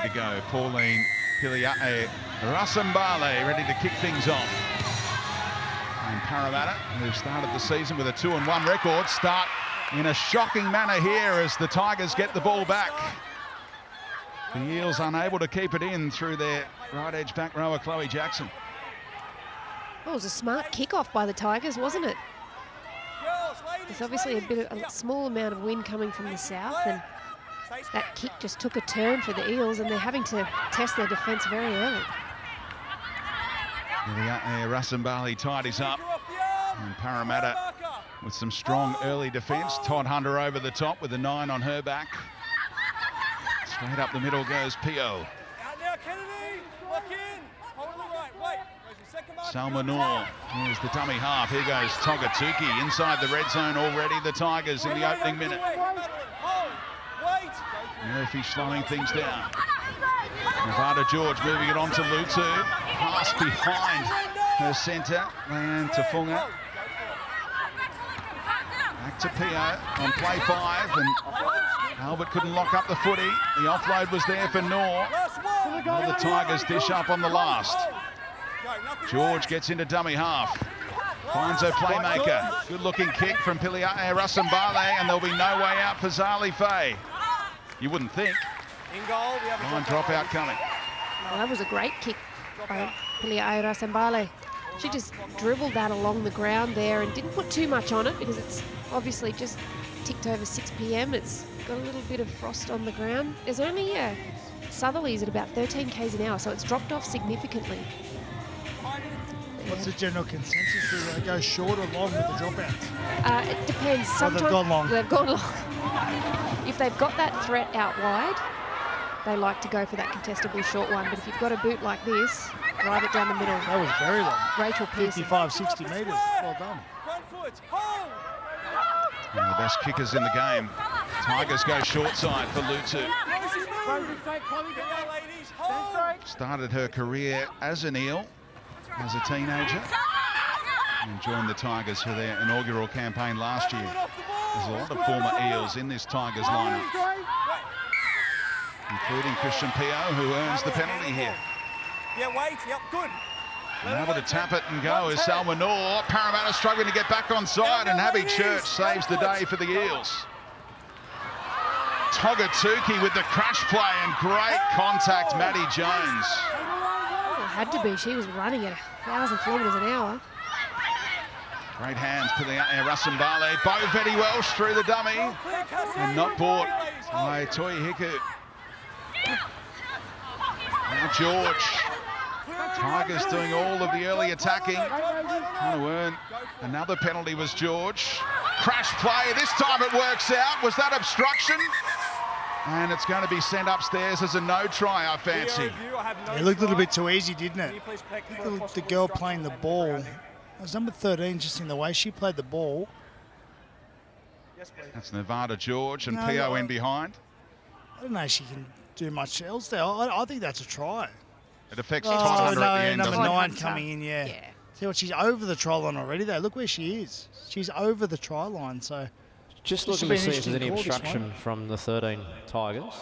to go. Pauline Piliae Rasambale ready to kick things off. And Parramatta, who started the season with a 2-1 record, start in a shocking manner here as the Tigers get the ball back. The Eels unable to keep it in through their right edge back rower, Chloe Jackson. Well, it was a smart kick-off by the Tigers, wasn't it? There's obviously a small amount of wind coming from the south, and that kick just took a turn for the Eels, and they're having to test their defence very early. Rasambali tidies up, and Parramatta with some strong early defence. Todd Hunter over the top with a 9 on her back. Straight up the middle goes Pio. Salma Noor, here's the dummy half. Here goes Togatuki inside the red zone already. The Tigers in the opening minute. Murphy slowing things down. Nevada George moving it on to Lutu. Pass behind her centre. Leanne Tafunga. Back to Pio on play 5. And Albert couldn't lock up the footy. The offload was there for Noor. Well, the Tigers dish up on the last. George gets into dummy half. Finds her playmaker. Good looking kick from Piliae Rasambale, and there'll be no way out for Zali Faye. You wouldn't think. Line dropout coming. Well, that was a great kick by Piliae Rasambale. She just dribbled that along the ground there and didn't put too much on it because it's obviously just ticked over 6 p.m. It's got a little bit of frost on the ground. There's only southerlies at about 13 k's an hour, so it's dropped off significantly. What's the general consensus? Do they go short or long with the dropouts? It depends. Sometimes they've gone long. They've gone long. If they've got that threat out wide, they like to go for that contestable short one. But if you've got a boot like this, drive it down the middle. That was very long. Rachel Pearson. 55, 60 metres. Well done. One of the best kickers in the game. Tigers go short side for Lutu. Started her career as an Eel, as a teenager, and joined the Tigers for their inaugural campaign last year. There's a lot of former Eels in this Tigers lineup, including Christian Pio, who earns the penalty here. And able to tap it and go is Salma Noor. Parramatta struggling to get back on side, and Abby Church saves the day for the Eels. Togatuki with the crash play and great contact, Maddie Jones. Had to be. She was running at 1,000 kilometres an hour. Great hands, Piliae Rasambale. Bovetti Welsh through the dummy. And not bought by Toi Hiku. Now George. Tigers doing all of the early attacking. Trying to earn another penalty was George. Crash play. This time it works out. Was that obstruction? And it's going to be sent upstairs as a no try, I fancy. It looked a little bit too easy, didn't it? The girl playing the ball. It was number 13, just in the way she played the ball. That's Nevada George and Pio in behind. I don't know if she can do much else there. I think that's a try. It affects Todd Hunter at the end. Number 9 coming in, yeah. See what, she's over the try line already, though. Look where she is. She's over the try line, so... Just looking to see if there's any obstruction from the 13 Tigers.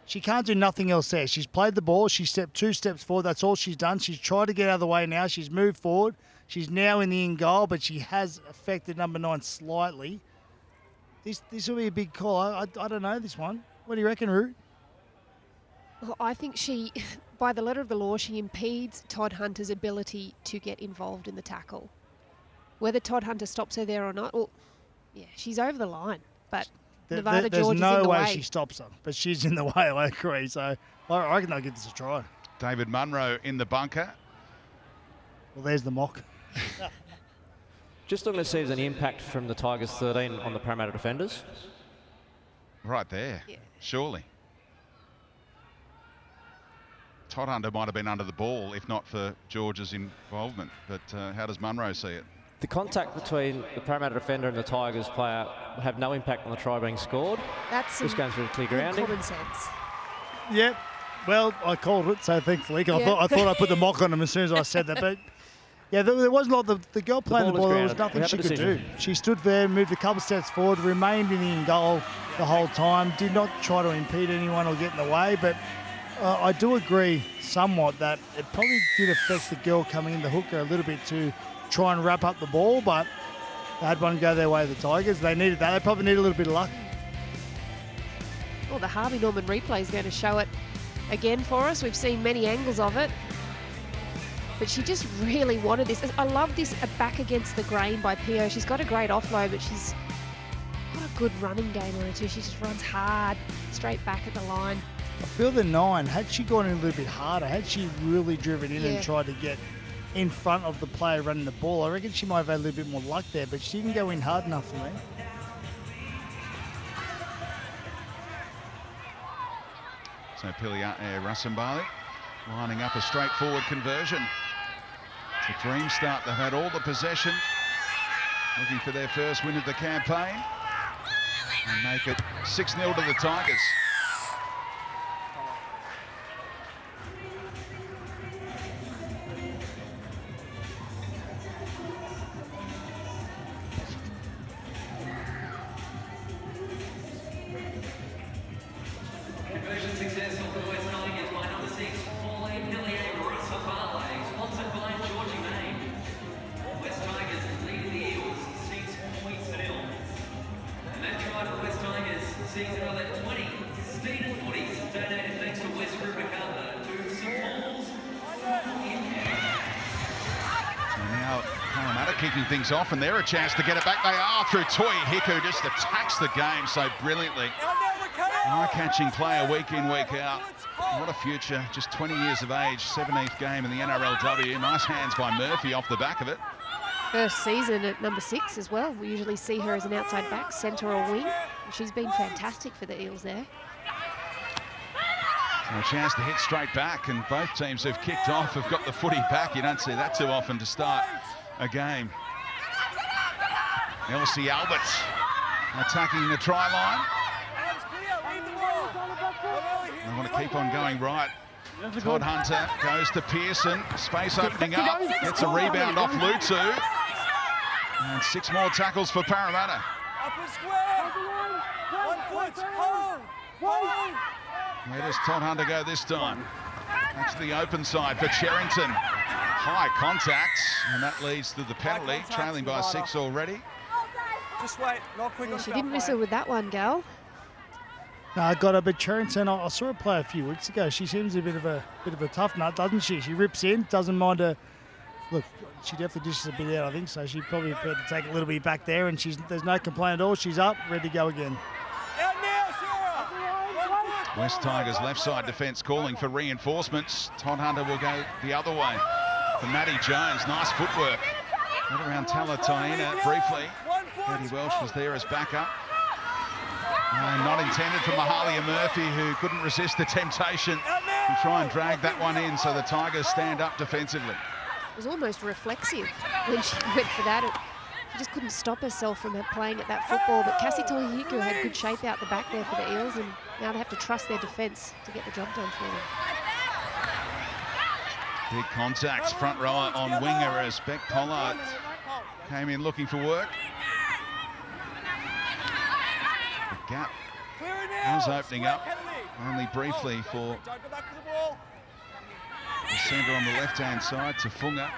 She can't do nothing else there. She's played the ball. She stepped 2 steps forward. That's all she's done. She's tried to get out of the way now. She's moved forward. She's now in the in goal, but she has affected number 9 slightly. This will be a big call. I don't know this one. What do you reckon, Root? Well, I think she, by the letter of the law, she impedes Todd Hunter's ability to get involved in the tackle. Whether Todd Hunter stops her there or not, well, yeah, she's over the line, but Nevada George is in the way. There's no way she stops her, but she's in the way, I agree. So I reckon they'll give this a try. David Munro in the bunker. Well, there's the mock. Just looking to see if there's any impact from the Tigers 13 on the Parramatta defenders. Right there, Yeah. surely. Todd Hunter might have been under the ball if not for George's involvement, but how does Munro see it? The contact between the Parramatta defender and the Tigers player have no impact on the try being scored. That's just going through clear grounding. Common sense. Yep. Well, I called it, so thankfully. I thought I put the mock on him as soon as I said that. But, yeah, there was a lot. The girl playing the ball, there was nothing she could do. She stood there, moved a couple steps forward, remained in the in goal the whole time, did not try to impede anyone or get in the way. But I do agree somewhat that it probably did affect the girl coming in, the hooker, a little bit to try and wrap up the ball, but they had one go their way, the Tigers. They needed that. They probably need a little bit of luck. Well, the Harvey Norman replay is going to show it again for us. We've seen many angles of it. But she just really wanted this. I love this back against the grain by Pio. She's got a great offload, but she's got a good running game on her too. She just runs hard, straight back at the line. I feel the 9, had she gone in a little bit harder, had she really driven in and tried to get in front of the player running the ball, I reckon she might have had a little bit more luck there, but she didn't go in hard enough for me. So Rasambali lining up a straightforward conversion. It's a dream start. They've had all the possession, looking for their first win of the campaign, and make it 6-0 to the Tigers. Kicking things off, and they're a chance to get it back. They are through Toi Hiku, just attacks the game so brilliantly. Eye-catching player week in, week out. What a future, just 20 years of age, 17th game in the NRLW. Nice hands by Murphy off the back of it. First season at number 6 as well. We usually see her as an outside back, centre or wing. And she's been fantastic for the Eels there. So a chance to hit straight back, and both teams who've kicked off have got the footy back. You don't see that too often to start a game. Elsie Albert attacking the try line. They want to keep on going right. Todd Hunter goes to Pearson. Space opening up. Gets a rebound off Lutu. And 6 more tackles for Parramatta. Where does Todd Hunter go this time? That's the open side for Cherrington. High contact, and that leads to the penalty, trailing by 6 already. Just wait, not quick. Yeah, she didn't miss her with that one, Gal. No, I got her, but Cherrington, I saw her play a few weeks ago. She seems a bit of a tough nut, doesn't she? She rips in, doesn't mind her. Look, she definitely dishes a bit out, I think, so she'd probably prepared to take a little bit back there, and there's no complaint at all. She's up, ready to go again. West Tigers left side defence calling for reinforcements. Todd Hunter will go the other way for Maddie Jones. Nice footwork. Right around Talataina briefly. Katie Welsh was there as backup. Not intended for Mahalia Murphy, who couldn't resist the temptation to try and drag that one in, so the Tigers stand up defensively. It was almost reflexive when she went for that. She just couldn't stop herself from playing at that football, but Cassie Tohihiku had good shape out the back there for the Eels, and now they have to trust their defence to get the job done for them. Big contacts, front rower on winger as Beck Pollard came in looking for work. The gap was opening up, only briefly for the centre on the left-hand side to Funga.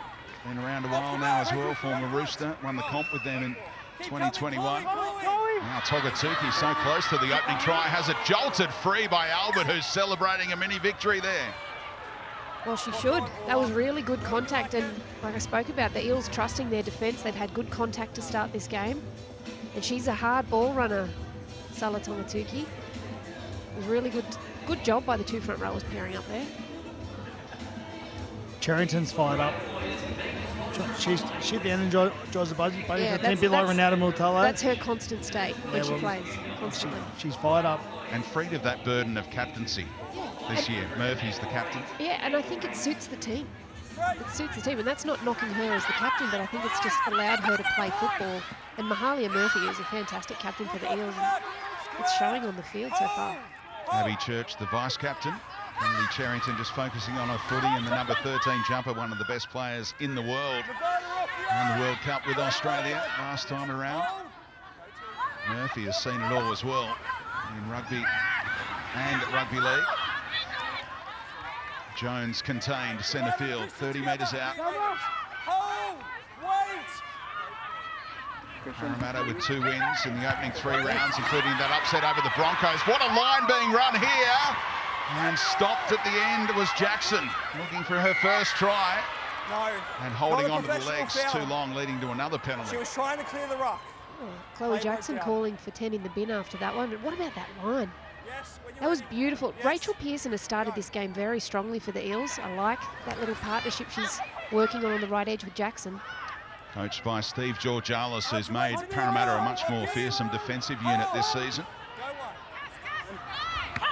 Been around a while now as well, former Rooster, won the comp with them in 2021. Now Togatuki so close to the opening try, has it jolted free by Albert, who's celebrating a mini victory there. Well, she should. That was really good contact, and like I spoke about, the Eels trusting their defence. They've had good contact to start this game, and she's a hard ball runner, Sala Togatuki. It was really good job by the 2 front rowers pairing up there. Cherrington's fired up. She at the end enjoys the budget, but Yeah, it's a bit like Ronaldo Multalo. That's her constant state when she plays, constantly. She's fired up. And freed of that burden of captaincy this year. Murphy's the captain. Yeah, and I think it suits the team. It suits the team, and that's not knocking her as the captain, but I think it's just allowed her to play football. And Mahalia Murphy is a fantastic captain for the Eels, and it's showing on the field so far. Abby Church, the vice-captain. Emily Cherrington just focusing on her footy, and the number 13 jumper, one of the best players in the world. Won the World Cup with Australia last time around. Murphy has seen it all as well in rugby and rugby league. Jones contained centre field, 30 metres out. Hold! Wait! Parramatta with 2 wins in the opening 3 rounds, including that upset over the Broncos. What a line being run here! And stopped at the end was Jackson, looking for her first try. No. And holding Not a onto the professional legs foul. too long, leading to another penalty. She was trying to clear the ruck. Oh, Chloe Jackson calling for 10 in the bin after that one. But what about that line? Yes, when you're That was ready. beautiful. Yes. Rachel Pearson has started this game very strongly for the Eels. I like that little partnership she's working on the right edge with Jackson. Coached by Steve Georgalis, who's made Parramatta a much more fearsome defensive unit this season. Go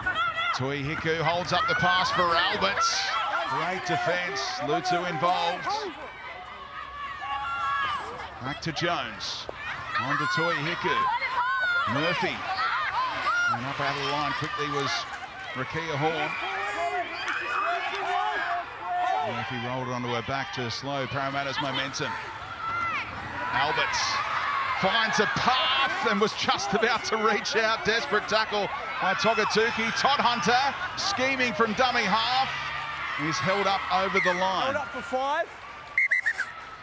one. Tui Hiku holds up the pass for Alberts. Great defence, Lutu involved. Back to Jones. On to Tui Hiku. Murphy. And up out of the line quickly was Rakia Horn. Murphy rolled onto her back to slow Parramatta's momentum. Alberts finds a path and was just about to reach out. Desperate tackle by Togatuki. Todd Hunter scheming from dummy half. He's held up over the line. Hold up for 5.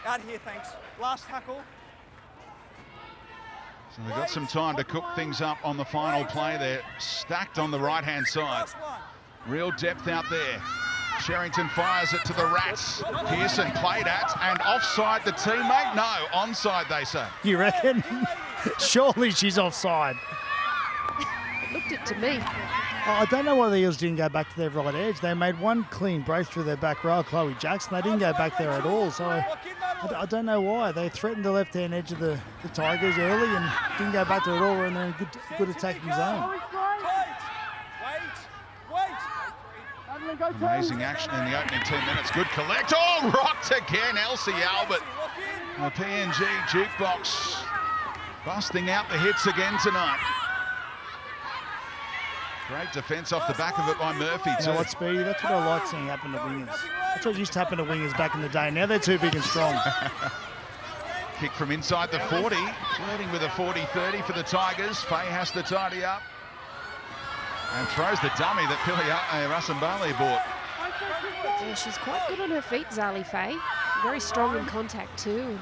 Out here, thanks. Last tackle. So they've got some time to cook things up on the final play. They're stacked on the right-hand side. Last one. Real depth out there. Sherrington fires it to the Rats. Pearson played at and offside the teammate. No, onside they say. You reckon? Surely she's offside. Looked it to me. I don't know why the Eels didn't go back to their right edge. They made one clean break through their back row, Chloe Jackson. They didn't go back there at all. So I don't know why. They threatened the left-hand edge of the Tigers early and didn't go back there at all. And they're in good attacking zone. Amazing action in the opening 10 minutes. Good collect. Oh, rocked again, Elsie Albert. The PNG jukebox busting out the hits again tonight. Great defence off the back of it by Murphy You too. know what, Speedy? That's what I like seeing happen to wingers. That's what used to happen to wingers back in the day. Now they're too big and strong. Kick from inside the 40. Flirting with a 40-30 for the Tigers. Faye has to tidy up. And throws the dummy that Rasambale bought. Yeah, she's quite good on her feet, Zali Faye. Very strong in contact too. And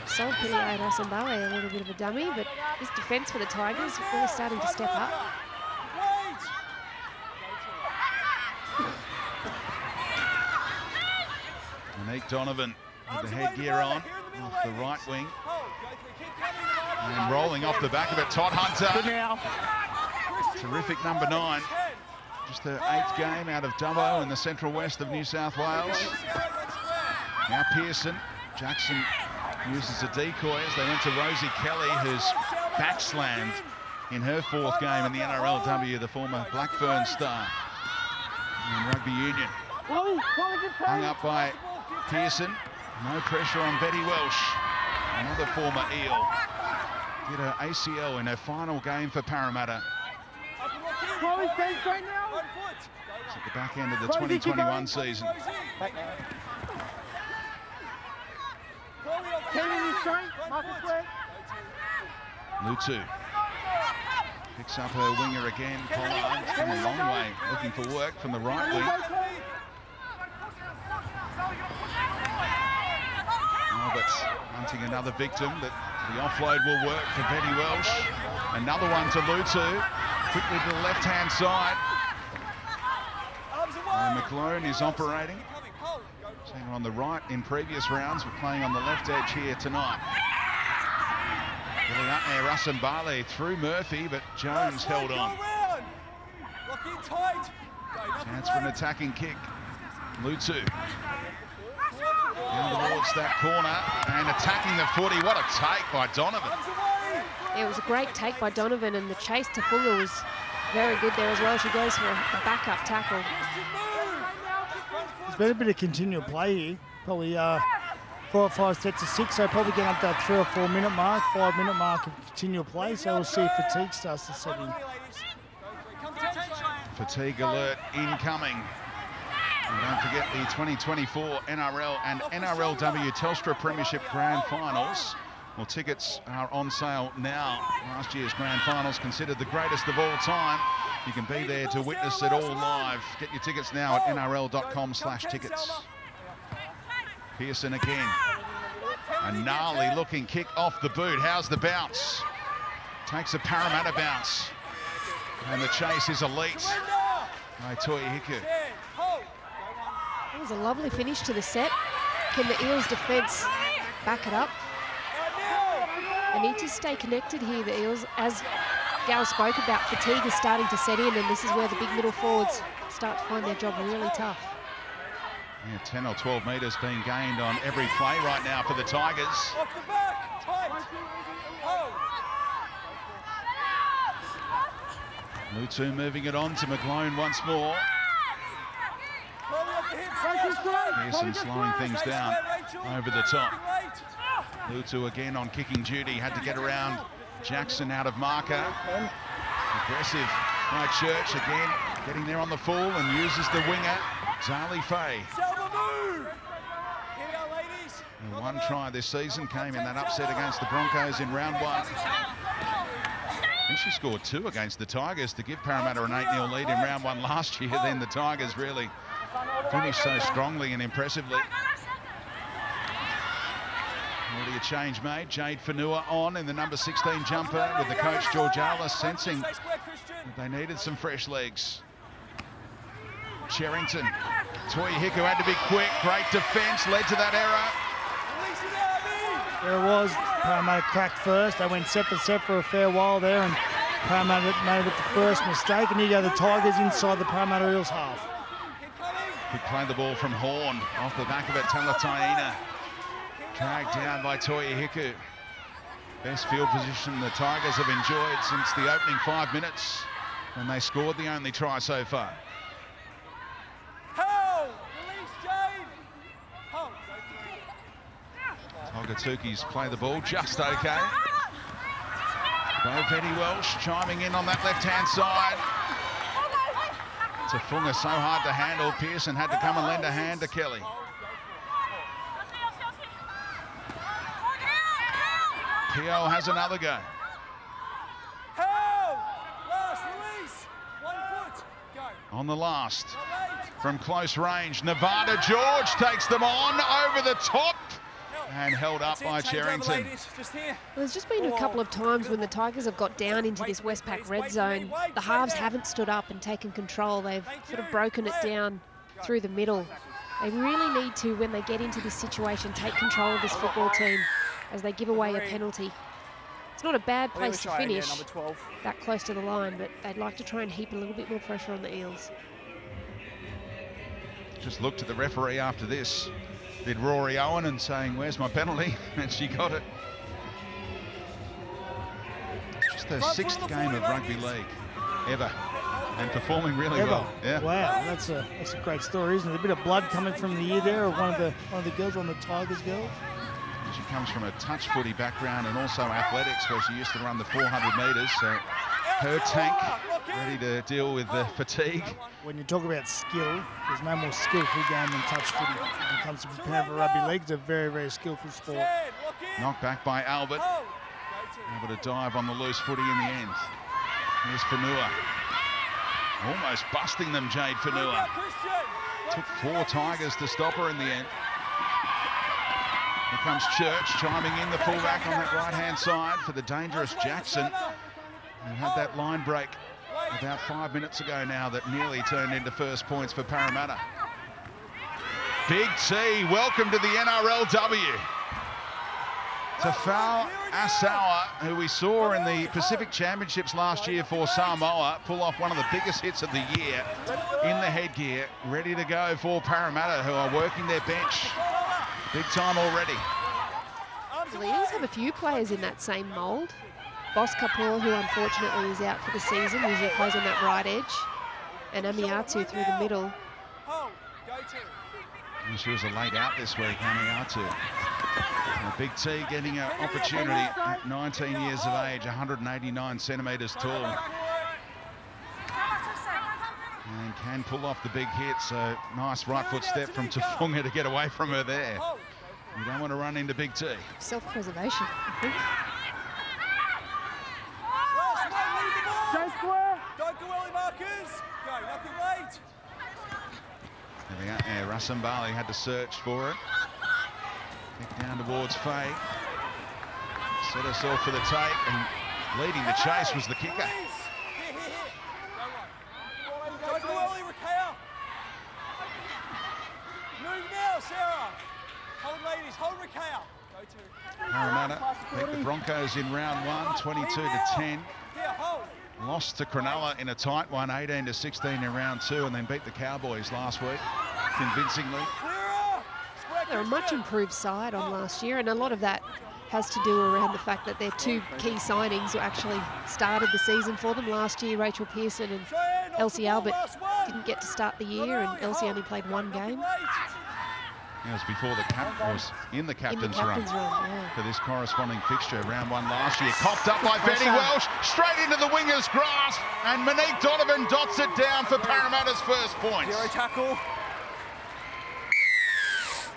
so Piliai Rasambale a little bit of a dummy, but this defence for the Tigers really starting to step up. Monique Donovan with the headgear on off the right wing. And rolling off the back of it, Todd Hunter. Terrific number 9. Just her 8th game out of Dubbo in the central west of New South Wales. Now Pearson. Jackson uses a decoy as they went to Rosie Kelly, who's backslammed in her 4th game in the NRLW, the former Blackburn star in rugby union. Hung up by Pearson. No pressure on Betty Welsh, another former Eel. Did her ACL in her final game for Parramatta. It's at the back end of the 2021 season. Lutu picks up her winger again. Pollard's come a long way, looking for work from the right wing. Alberts hunting another victim, but the offload will work for Betty Welsh. Another one to Lutu, quickly to the left-hand side. And McLone is operating. Seen her on the right in previous rounds, but playing on the left edge here tonight. Getting up there, Rasambale through Murphy, but Jones held on. Chance for an attacking kick. Lutu down towards that corner and attacking the footy. What a take by Donovan. It was a great take by Donovan, and the chase to Fuller was very good there as well. She goes for a backup tackle. There's been a bit of continual play here. Probably 4 or 5 sets of 6, so probably getting up that 3 or 4 minute mark, 5 minute mark of continual play. So we'll see if fatigue starts to set in. Fatigue alert incoming. And don't forget the 2024 NRL and NRLW Telstra Premiership Grand Finals Well, tickets are on sale now. Last year's grand finals considered the greatest of all time. You can be there to witness it all live. Get your tickets now at nrl.com/tickets. Pearson again. A gnarly looking kick off the boot. How's the bounce? Takes a Parramatta bounce. And the chase is elite by Toi Hiku. It was a lovely finish to the set. Can the Eels defence back it up? They need to stay connected here, the Eels. As Gal spoke about, fatigue is starting to set in, and this is where the big middle forwards start to find their job really tough. Yeah, 10 or 12 metres being gained on every play right now for the Tigers. Off the back, tight. Lutu moving it on to McGlone once more. Pearson slowing things down over the top. Lutu again on kicking duty, had to get around Jackson out of marker. Aggressive by Church again, getting there on the full and uses the winger, Zali Faye. And one try this season came in that upset against the Broncos in round one. I think she scored 2 against the Tigers to give Parramatta an 8-0 lead in round one last year. Then the Tigers really finished so strongly and impressively. Already a change made. Jade Fanua on in the number 16 jumper with the coach George Arliss sensing that they needed some fresh legs. Cherrington. Toi Hiku had to be quick. Great defence, led to that error. There it was. Parramatta cracked first. They went set for a fair while there, and Parramatta made it the first mistake. And here go the Tigers inside the Parramatta Eels half. Could play the ball from Horn. Off the back of it, Talataina. Dragged down by Toi Hiku. Best field position the Tigers have enjoyed since the opening 5 minutes when they scored the only try so far. Togatukis play the ball just okay. Betty Welsh chiming in on that left-hand side. Tafunga so hard to handle. Pearson had to come and lend a hand to Kelly. Pio has another go. On the last, from close range, Nevada George takes them on over the top and held up by Cherrington. There's just been a couple of times when the Tigers have got down into this Westpac red zone. The halves haven't stood up and taken control. They've sort of broken it down through the middle. They really need to, when they get into this situation, take control of this football team as they give away a penalty. It's not a bad place to finish that close to the line, but they'd like to try and heap a little bit more pressure on the Eels. Just looked at the referee after this, did Rory Owen, and saying, "Where's my penalty?" And she got it. Just her 6th game of rugby league ever, and performing really well. Yeah. Wow, that's a great story, isn't it? A bit of blood coming from the ear there of one of the girls, on the Tigers girls. She comes from a touch footy background and also athletics, where she used to run the 400 metres. So her tank ready to deal with the fatigue. When you talk about skill, there's no more skillful game than touch footy. When it comes to preparing for rugby league, it's a very, very skillful sport. Knocked back by Albert. Able to dive on the loose footy in the end. Here's Fanua. Almost busting them, Jade Fanua. Took 4 Tigers to stop her in the end. Here comes Church, chiming in the fullback on that right-hand side for the dangerous Jackson, who had that line break about 5 minutes ago now that nearly turned into first points for Parramatta. Big T, welcome to the NRLW. Tafau Asawa, who we saw in the Pacific Championships last year for Samoa, pull off one of the biggest hits of the year in the headgear, ready to go for Parramatta, who are working their bench. Big time already. The Eels have a few players in that same mould. Boss Kapoor, who unfortunately is out for the season, usually plays on that right edge, and Amiatu through the middle. And she was a late out this week, Amiatu. Big T getting an opportunity at 19 years of age, 189 centimetres tall. And can pull off the big hit, so nice right foot step from Tafunga to get away from her there. You don't want to run into Big T. Self-preservation, I think. Last one, lead the ball. Stay square. Don't go early, markers. Go, nothing late. There we go. Yeah, Rasambali had to search for it. Kick down towards Faye. Set herself for the take, and leading the chase was the kicker. Here. Don't go early, Rakea. Move now, Sarah. Hold, ladies. Hold, Rakea. Go to. Parramatta beat the Broncos in round 1, 22-10. Here, hold. Lost to Cronulla in a tight one, 18-16 in round 2, and then beat the Cowboys last week convincingly. They're a much improved side on last year, and a lot of that has to do around the fact that their two key signings who actually started the season for them last year, Rachel Pearson and Elsie Albert, didn't get to start the year, and Elsie only played one game. It was before the was in the captain's run Yeah. for this corresponding fixture. Round 1 last year, coughed up by Fanny Welsh, straight into the winger's grasp, and Monique Donovan dots it down for Parramatta's first points. Zero tackle.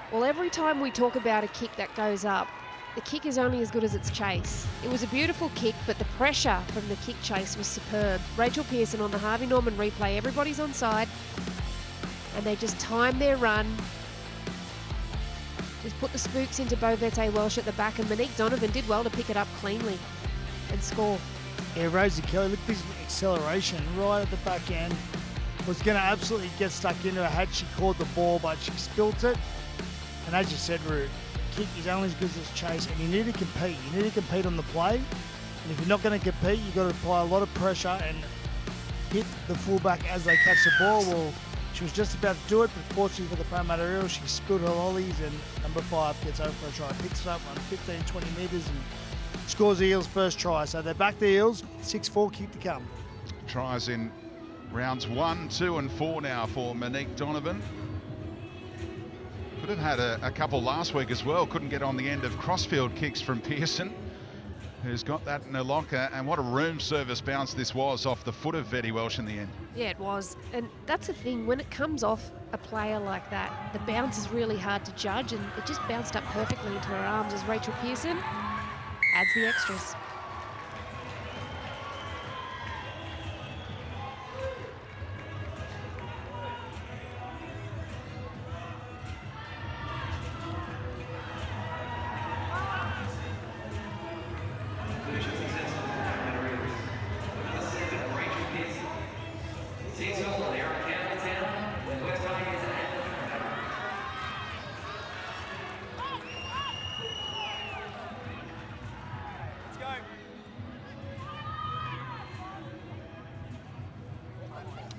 Well, every time we talk about a kick that goes up, the kick is only as good as its chase. It was a beautiful kick, but the pressure from the kick chase was superb. Rachel Pearson on the Harvey Norman replay, everybody's on side, and they just timed their run. Just put the spooks into Beauvete Welsh at the back, and Monique Donovan did well to pick it up cleanly and score. Yeah, Rosie Kelly, look at this acceleration right at the back end. Was going to absolutely get stuck into her had she caught the ball, but she spilt it. And as you said, Ruth, kick is only as good as its chase, and you need to compete. You need to compete on the play. And if you're not going to compete, you've got to apply a lot of pressure and hit the fullback as they catch the ball. Well, she was just about to do it, but fortunately for the Parramatta Eels, she spilled her lollies, and number 5 gets over for a try. Picks it up on 15, 20 metres and scores the Eels' first try. So they're back the Eels, 6-4 kick to come. Tries in rounds 1, 2 and 4 now for Monique Donovan. Could have had a couple last week as well. Couldn't get on the end of crossfield kicks from Pearson, who's got that in her locker. And what a room service bounce this was off the foot of Vetty Welsh in the end. Yeah, it was. And that's the thing, when it comes off a player like that, the bounce is really hard to judge, and it just bounced up perfectly into her arms as Rachel Pearson adds the extras.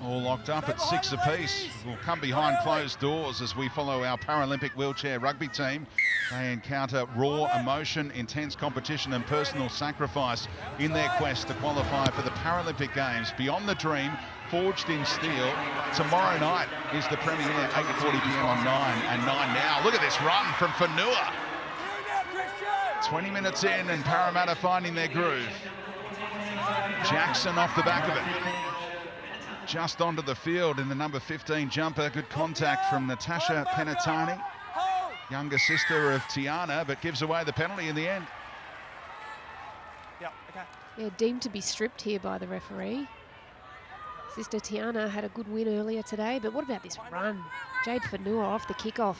All locked up at 6 apiece. We'll come behind closed doors as we follow our Paralympic wheelchair rugby team. They encounter raw emotion, intense competition and personal sacrifice in their quest to qualify for the Paralympic Games. Beyond the dream, forged in steel. Tomorrow night is the premiere, 8:40 p.m. on 9 and 9 now. Look at this run from Fanua. 20 minutes in and Parramatta finding their groove. Jackson off the back of it. Just onto the field in the number 15 jumper. Good contact from Natasha Penatani, younger sister of Tiana, but gives away the penalty in the end. Yeah, okay. Yeah, deemed to be stripped here by the referee. Sister Tiana had a good win earlier today, but what about this run? Jade Fanua off the kickoff.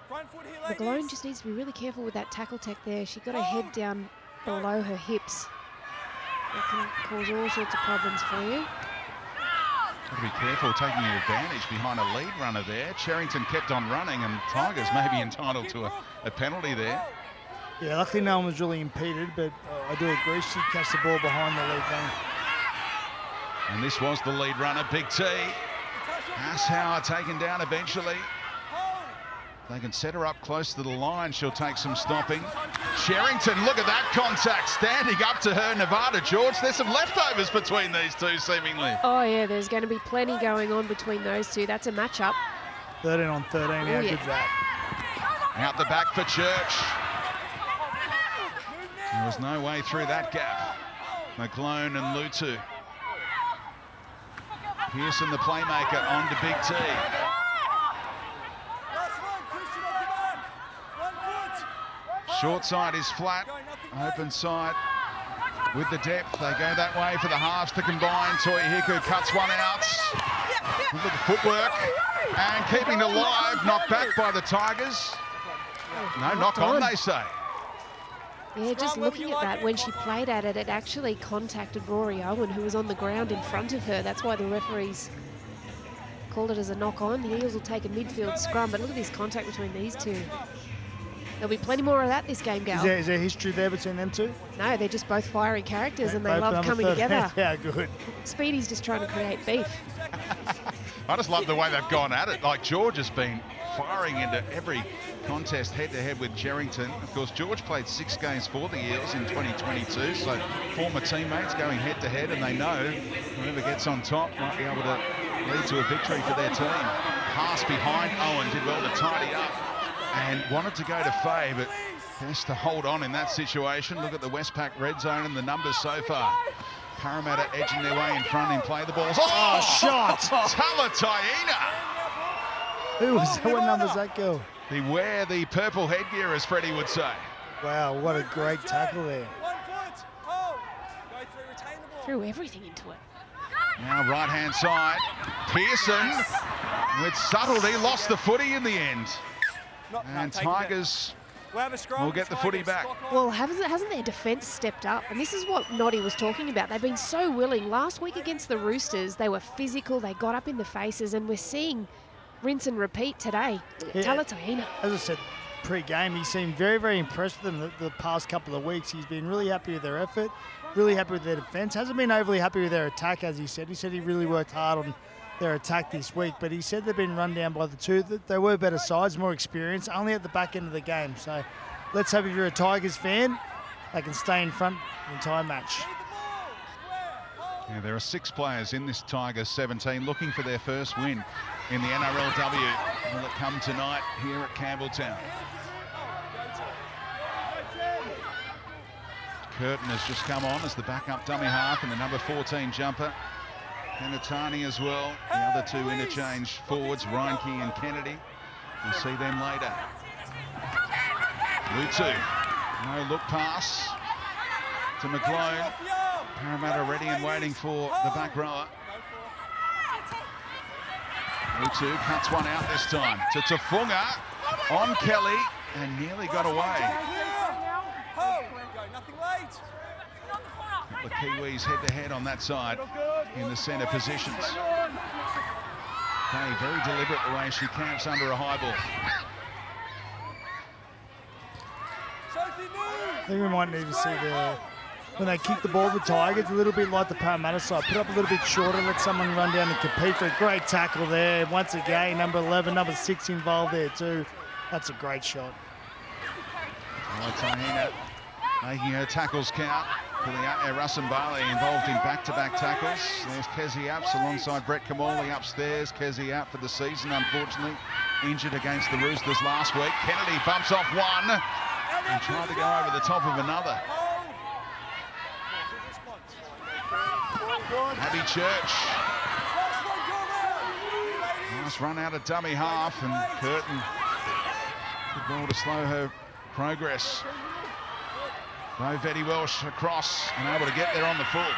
Front foot here, ladies. McGlone just needs to be really careful with that tackle tech there. She got her head down below her hips. That can cause all sorts of problems for you. Got to be careful taking advantage behind a lead runner there. Cherrington kept on running, and Tigers may be entitled to a penalty there. Yeah, luckily no one was really impeded, but I do agree she catch the ball behind the lead runner. And this was the lead runner, Big T. Asshauer taken down eventually. They can set her up close to the line. She'll take some stopping. Cherrington, look at that contact, standing up to her, Nevada George. There's some leftovers between these two, seemingly. Oh, yeah, there's going to be plenty going on between those two. That's a matchup. 13 on 13, how good's that? Out the back for Church. There was no way through that gap. McGlone and Lutu. Pearson, the playmaker, on to Big T. Short side is flat, open side with the depth. They go that way for the halves to combine. Toi Hiku cuts one out. Look at the footwork and keeping it alive. Knocked back by the Tigers. No, knock on, they say. Yeah, just looking at that, when she played at it, it actually contacted Rory Owen, who was on the ground in front of her. That's why the referees called it as a knock-on. The Eels will take a midfield scrum, but look at this contact between these two. There'll be plenty more of that this game, Gal. Is there history there between them two? No, they're just both fiery characters, and they Both love number coming 13. together. Yeah, good. Speedy's just trying to create beef. I just love the way they've gone at it. Like, George has been firing into every contest head-to-head with Jerrington. Of course, George played 6 games for the Eels in 2022, so former teammates going head-to-head, and they know whoever gets on top might be able to lead to a victory for their team. Pass behind Owen, did well to tidy up and wanted to go to Faye, but best to hold on in that situation. Look at the Westpac red zone and the numbers so far. Parramatta edging their way in front and play the balls. Oh, shot! Talataina! Who was that? What number's that girl? Beware the purple headgear, as Freddie would say. Wow, what a great tackle there. 1 foot. Hold. Go through, retain the ball. Threw everything into it. Now right-hand side, Pearson with subtlety lost the footy in the end. And Tigers We'll have a scrum. will get the footy back. Well, hasn't their defence stepped up? And this is what Noddy was talking about. They've been so willing. Last week against the Roosters, they were physical, they got up in the faces, and we're seeing rinse and repeat today. Yeah. Talataina. As I said pre-game, he seemed very, very impressed with them the past couple of weeks. He's been really happy with their effort, really happy with their defence. Hasn't been overly happy with their attack, as he said. He said he really worked hard on their attack this week, but he said they've been run down by the two. They were better sides, more experience, only at the back end of the game. So let's hope if you're a Tigers fan, they can stay in front the entire match. Yeah, there are 6 players in this Tigers 17 looking for their first win in the NRLW. Will it come tonight here at Campbelltown? Curtin has just come on as the backup dummy half and the number 14 jumper. Kenatani as well. The other 2 interchange forwards, Reinke and Kennedy. We'll see them later. Lutu, no look pass to McGlone. Parramatta ready and waiting for the back rower. Lutu cuts one out this time to Tafunga on Kelly and nearly got away. Nothing late. The Kiwis head-to-head on that side in the centre positions. Okay, very deliberate the way she camps under a high ball. I think we might need to see when they kick the ball, the Tigers, a little bit like the Parramatta side. Put up a little bit shorter, let someone run down and compete for a great tackle there. Once again, number 11, number 6 involved there too. That's a great shot. Tahina making her tackles count for the Russambali involved in back-to-back tackles. There's Kezi Apps alongside Brett Kamali upstairs. Kezi out for the season, unfortunately. Injured against the Roosters last week. Kennedy bumps off one and tried to go over the top of another. Abby Church. Nice run out of dummy half, and Curtin good ball to slow her progress. No, Vetty Welsh across and able to get there on the full.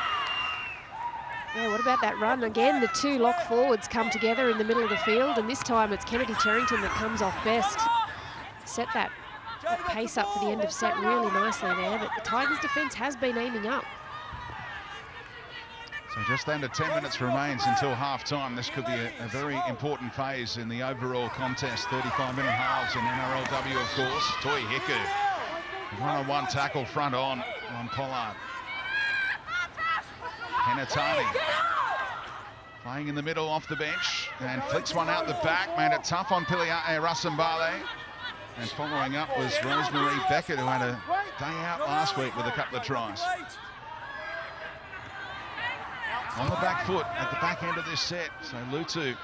Yeah, what about that run? Again, the 2 lock forwards come together in the middle of the field, and this time it's Kennedy Cherrington that comes off best. Set that pace up for the end of set really nicely there, but the Tigers' defence has been aiming up. So just under 10 minutes remains until half-time. This could be a very important phase in the overall contest. 35-minute halves in NRLW, of course. Toi Hiku, one-on-one tackle front on Pollard. Kenatani playing in the middle off the bench and flicks one out the back. Made it tough on Russambali. And following up was Rosemary Beckett, who had a day out last week with a couple of tries. On the back foot at the back end of this set. So Lutu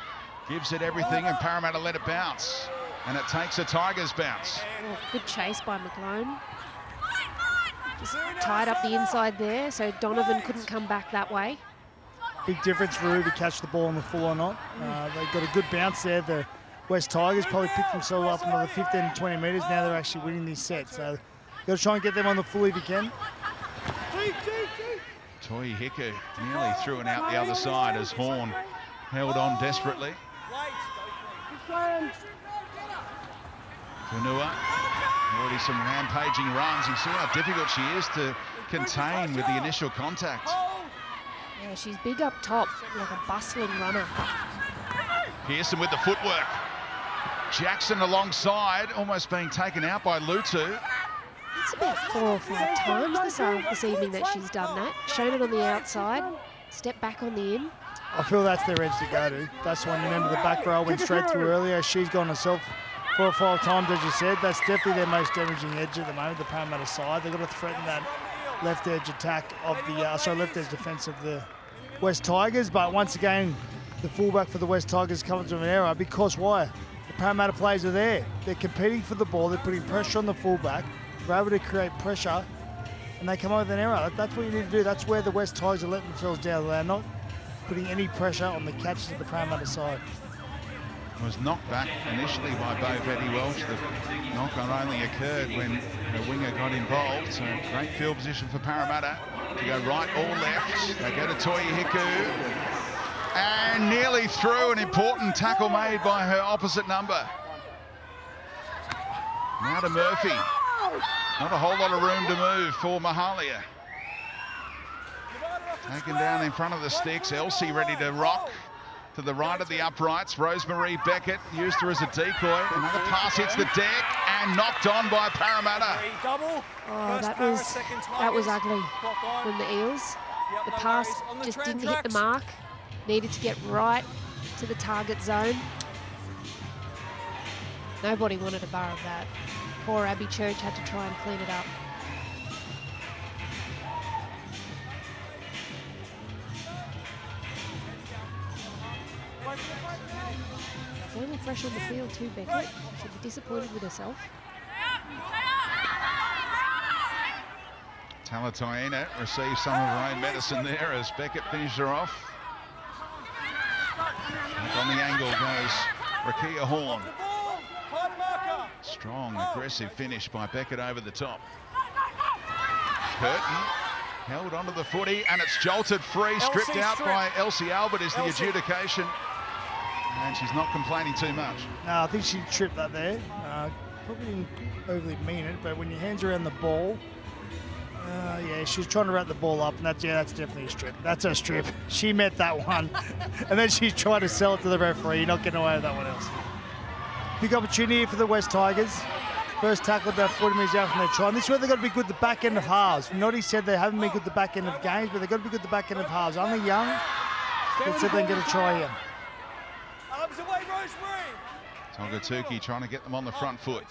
gives it everything and Parramatta let it bounce. And it takes a Tigers bounce. Oh, good chase by McGlone. Just tied up the inside there, so Donovan couldn't come back that way. Big difference for who to catch the ball on the full or not. They got a good bounce there. The West Tigers probably picked themselves up another 15 to 20 metres. Now they're actually winning this set. So Got to try and get them on the full if you can. Toi Hiku nearly threw it out the other side as Horn held on desperately. Vanua, already some rampaging runs. You see how difficult she is to contain with the initial contact. Yeah, she's big up top, like a bustling runner. Pearson with the footwork. Jackson alongside, almost being taken out by Lutu. It's about 4 or 5 times this evening that she's done that. Shown it on the outside, step back on the in. I feel that's their edge to go to. That's when you remember the back row went straight through earlier. She's gone herself 4 or 5 times, as you said. That's definitely their most damaging edge at the moment, the Parramatta side. They've got to threaten that left edge attack of the, left edge defence of the West Tigers. But once again, the fullback for the West Tigers comes from an error because why? The Parramatta players are there. They're competing for the ball. They're putting pressure on the fullback. They're able to create pressure, and they come up with an error. That's what you need to do. That's where the West Tigers are letting themselves down. They're not putting any pressure on the catches of the Parramatta side. Was knocked back initially by Bo Betty Welch. The knock not only occurred when the winger got involved, so great field position for Parramatta to go right or left. They go to Toi Hiku, and nearly through. An important tackle made by her opposite number. Now to Murphy. Not a whole lot of room to move for Mahalia. Taken down in front of the sticks. Elsie ready to rock to the right of the uprights. Rosemary Beckett used her as a decoy. Another pass hits the deck and knocked on by Parramatta. Oh, that was ugly from the Eels. The pass just didn't hit the mark. Needed to get right to the target zone. Nobody wanted a bar of that. Poor Abby Church had to try and clean it up. Only fresh on the field too, Beckett. She'll be disappointed with herself. Talataina receives some of her own medicine there as Beckett finished her off. Back on the angle goes Rakia Horn. Strong, aggressive finish by Beckett over the top. Curtin held onto the footy and it's jolted free, stripped out by Elsie Albert is the adjudication. And she's not complaining too much. No, I think she tripped that there. Probably didn't overly mean it, but when your hands around the ball, yeah, she was trying to wrap the ball up, and that's definitely a strip. That's a strip. She met that one, and then she's trying to sell it to the referee. You're not getting away with that one else. Big opportunity for the West Tigers. First tackle about 40 minutes out from their try. And this is where they've got to be good the back end of halves. Noddy said they haven't been good the back end of games, but they've got to be good the back end of halves. Only young. Let's see if they can get a try here. Arms away, Rosemary. Togatuki trying to get them on the front foot.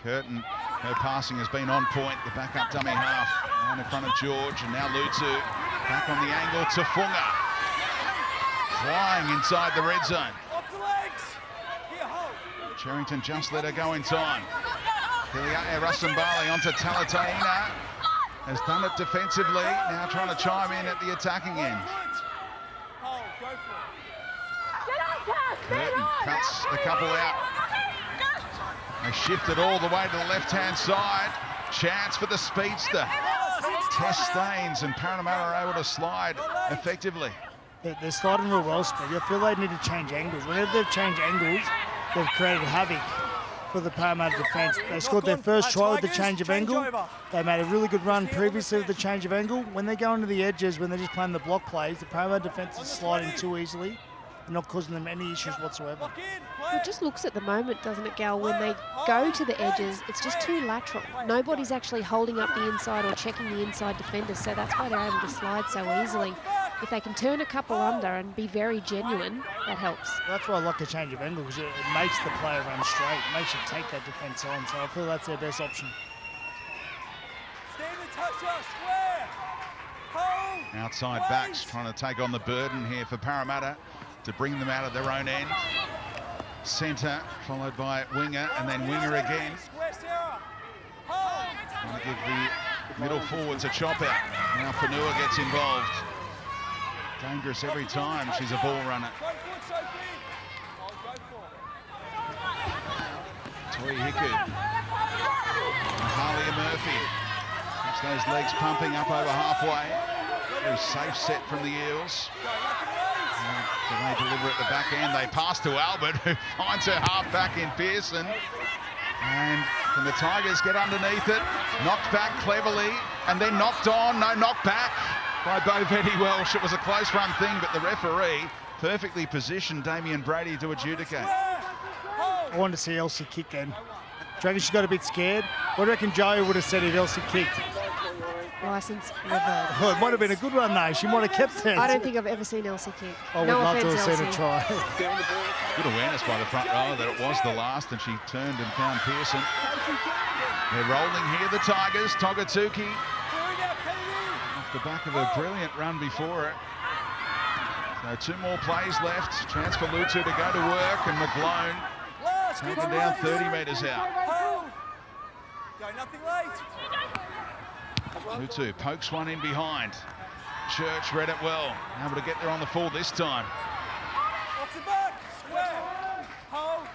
Curtin, her passing has been on point. The backup dummy half down in front of George, and now Lutu back on the angle to Funga. Flying inside the red zone. Off the legs. Here, hold. Cherrington just let her go in time. Kiliae Rasambali onto Talataina. Has done it defensively, now trying to chime in at the attacking end. Hold, go for it. Curtin cuts a couple out. They shift it all the way to the left-hand side. Chance for the speedster. Tess Staines and Parramatta are able to slide effectively. They're sliding real well, Speedy. I feel they need to change angles. Whenever they've changed angles, they've created havoc for the Parramatta defence. They scored their first try with the change of angle. They made a really good run previously with the change of angle. When they go into the edges, when they're just playing the block plays, the Parramatta defence is sliding too easily, not causing them any issues whatsoever. It just looks at the moment, doesn't it, Gal, when they go to the edges, it's just too lateral. Nobody's actually holding up the inside or checking the inside defenders, so that's why they're able to slide so easily. If they can turn a couple under and be very genuine, that helps. That's why I like the change of angle, because it makes the player run straight. It makes you take that defence on, so I feel that's their best option. Stand and touch us, square. Hold. Outside backs trying to take on the burden here for Parramatta to bring them out of their own end. Centre followed by winger and then winger again. Square, Sarah. Hold. Trying to give the middle forwards a chop out. Now Fanua gets involved. Dangerous every time she's a ball runner. Go for it, Sophie. Oh, go for it. Toi Hiku Harley Murphy keeps those legs pumping up over halfway. Very safe set from the Eels. Do they deliver at the back end? They pass to Albert, who finds her half-back in Pearson. And can the Tigers get underneath it? Knocked back cleverly, and then knocked on. No knock back by Bo Vetty Welsh. It was a close run thing, but the referee perfectly positioned Damien Brady to adjudicate. I wanted to see Elsie kick then. Do you reckon she got a bit scared? What do you reckon Joey would have said if Elsie kicked? Licence revoked. Oh, it might have been a good one though. She might have kept it. I don't think I've ever seen Elsie kick. I would No love to offence, have seen Elsie. her try. Good awareness by the front rower that it was the last, and she turned and found Pearson. They're rolling here, the Tigers. Togatuki off the back of a brilliant run before it. So 2 more plays left. Chance for Lutu to go to work, and McGlone taken down 30 metres out. Go, nothing late. Lutu pokes one in behind. Church read it well. Able to get there on the full this time. Off the back, square. Hold.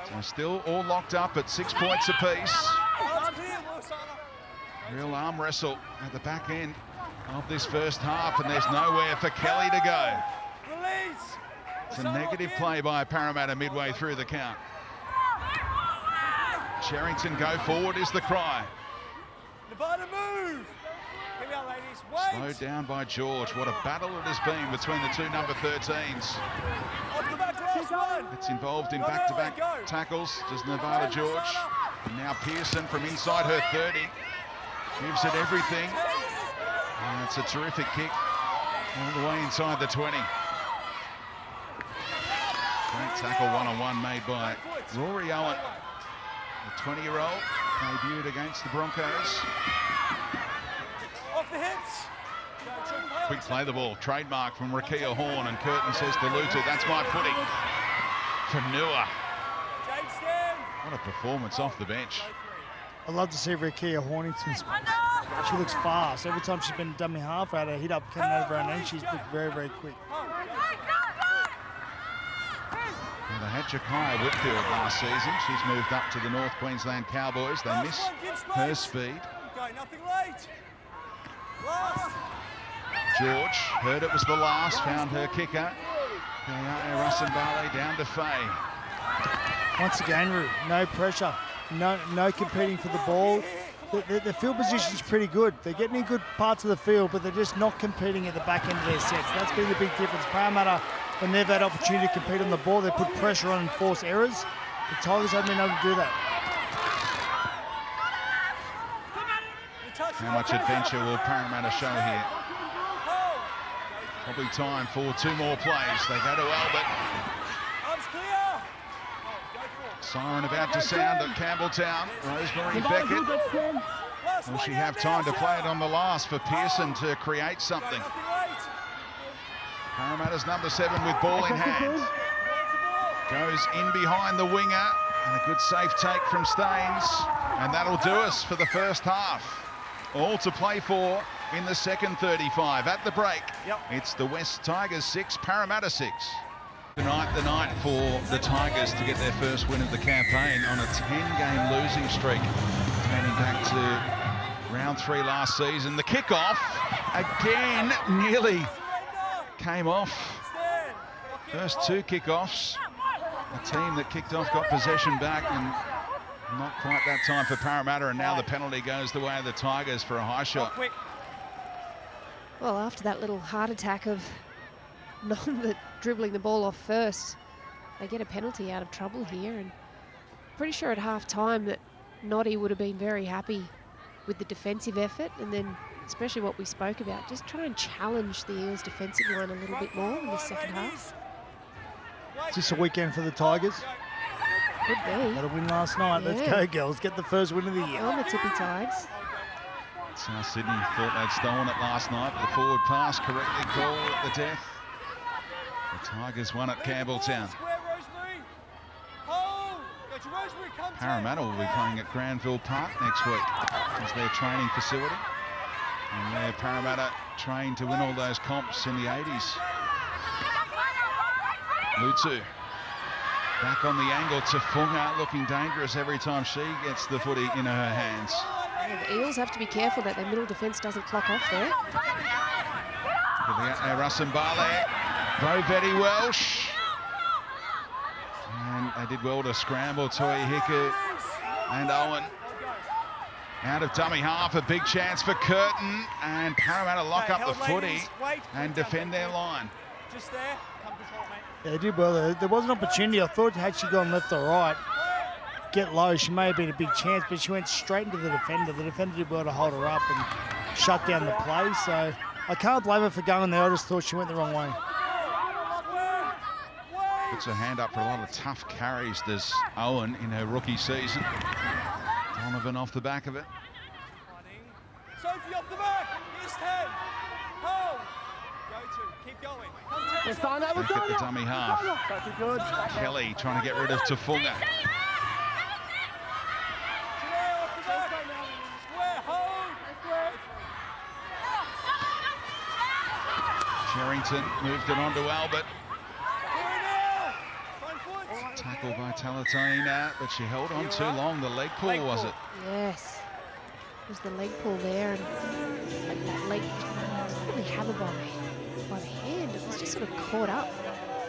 So still all locked up at 6 points apiece. Arms clear, Lewis. Real arm wrestle at the back end of this first half, and there's nowhere for Kelly to go. Release. It's a negative play by Parramatta midway through the count. Sherrington go forward is the cry. Nevada move. Here we are, ladies. Wait. Slowed down by George. What a battle it has been between the 2 number 13s. Off the back, last one. It's involved in back-to-back tackles. Does Nevada George. And now Pearson from inside her 30. Gives it everything. And it's a terrific kick all the way inside the 20. Great tackle one-on-one made by Rory Owen. The 20-year-old debuted against the Broncos. Off the hips. Quick play the ball, trademark from Rakia Horn, and Curtin says to Lutu, that's my footy. For Nua. Jade stand. What a performance off the bench. I'd love to see Rakia Hornington. She looks fast. Every time she's been dummy half, had a hit up coming over her knee, she's looked very, very quick. Well, they had Jakaya Whitfield last season. She's moved up to the North Queensland Cowboys. They miss her speed. Go, nothing late. Last. George heard it was the last, found her kicker. Russambale down to Faye. Once again, Roo, no pressure, no competing for the ball. The field position's pretty good. They're getting in good parts of the field, but they're just not competing at the back end of their sets. That's been the big difference. Parramatta, when they've had opportunity to compete on the ball, they put pressure on and force errors. The Tigers haven't been able to do that. How much adventure will Parramatta show here? Probably time for 2 more plays. They go to Albert. Arms clear. Siren about to sound at Campbelltown. Rosemary Beckett. Will she have time to play it on the last for Pearson to create something? Parramatta's number 7 with ball in hand. Goes in behind the winger, and a good safe take from Staines. And that'll do us for the first half. All to play for in the second 35. At the break, it's the West Tigers 6, Parramatta 6. Tonight, the night for the Tigers to get their first win of the campaign on a 10-game losing streak, dating back to round 3 last season. The kickoff, again, nearly came off. First 2 kickoffs. The team that kicked off got possession back, and not quite that time for Parramatta, and now the penalty goes the way of the Tigers for a high shot. Well, after that little heart attack of not dribbling the ball off first, they get a penalty out of trouble here, and pretty sure at half-time that Noddy would have been very happy with the defensive effort, and then especially what we spoke about, just try and challenge the Eels defensive line a little bit more in the second half. Is this a weekend for the Tigers? Could be. Got a win last night. Let's go, girls. Get the first win of the year. On the tippy tides. South Sydney thought they'd stolen it last night, but the forward pass correctly called at the death. The Tigers won at Campbelltown. Parramatta will be playing at Granville Park next week as their training facility. And where Parramatta trained to win all those comps in the 80s. Lutu Back on the angle to Funga, looking dangerous every time she gets the footy in her hands. Well, the Eels have to be careful that their middle defence doesn't clock off there. Russambale, Bovetti Welsh. And they did well to scramble Toi Hiku and Owen. Out of dummy half, a big chance for Curtin, and Parramatta lock up the footy and defend their line. Just there. Come control, mate. Yeah, they did well. There was an opportunity. I thought had she gone left or right, get low, she may have been a big chance, but she went straight into the defender. The defender did well to hold her up and shut down the play, so I can't blame her for going there. I just thought she went the wrong way. Puts her hand up for a lot of tough carries, does Owen in her rookie season. Donovan off the back of it. Sophie off the back. East hand. Hold. Go to. Keep going. Back at the dummy half. Kelly trying to get rid of Tafunga. Janelle off the back. Square. Hold. Sherrington moved it on to Albert. Front foot. Tackle by Talataina, but she held on too long. The leg pull, was it? Yes. It was the leg pull there, and like that leg didn't really have her by the hand. It was just sort of caught up.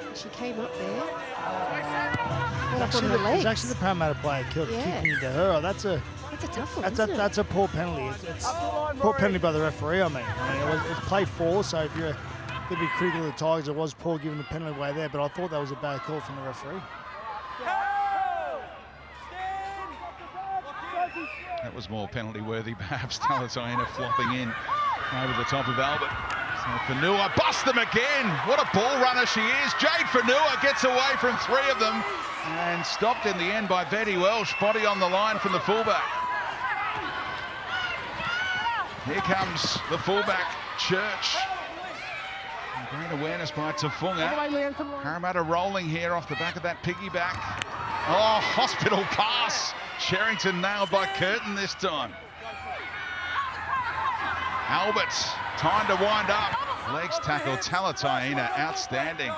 And she came up there. Caught up on her It was legs. actually the Parramatta player killed kicking into her. That's a tough one, isn't it? that's a poor penalty. It's poor penalty by the referee. I mean it's play 4, so if you're a bit critical of the Tigers, it was poor giving the penalty away there. But I thought that was a bad call from the referee. That was more penalty worthy, perhaps. Talataina flopping in over the top of Albert. So Fanua busts them again. What a ball runner she is. Jade Fanua gets away from 3 of them and stopped in the end by Betty Welsh. Body on the line from the fullback. Here comes the fullback, Church. And great awareness by Tafunga. Parramatta rolling here off the back of that piggyback. Oh, hospital pass. Sherrington nailed by Curtin this time. Albert, time to wind up. Legs tackle, Talataina, outstanding.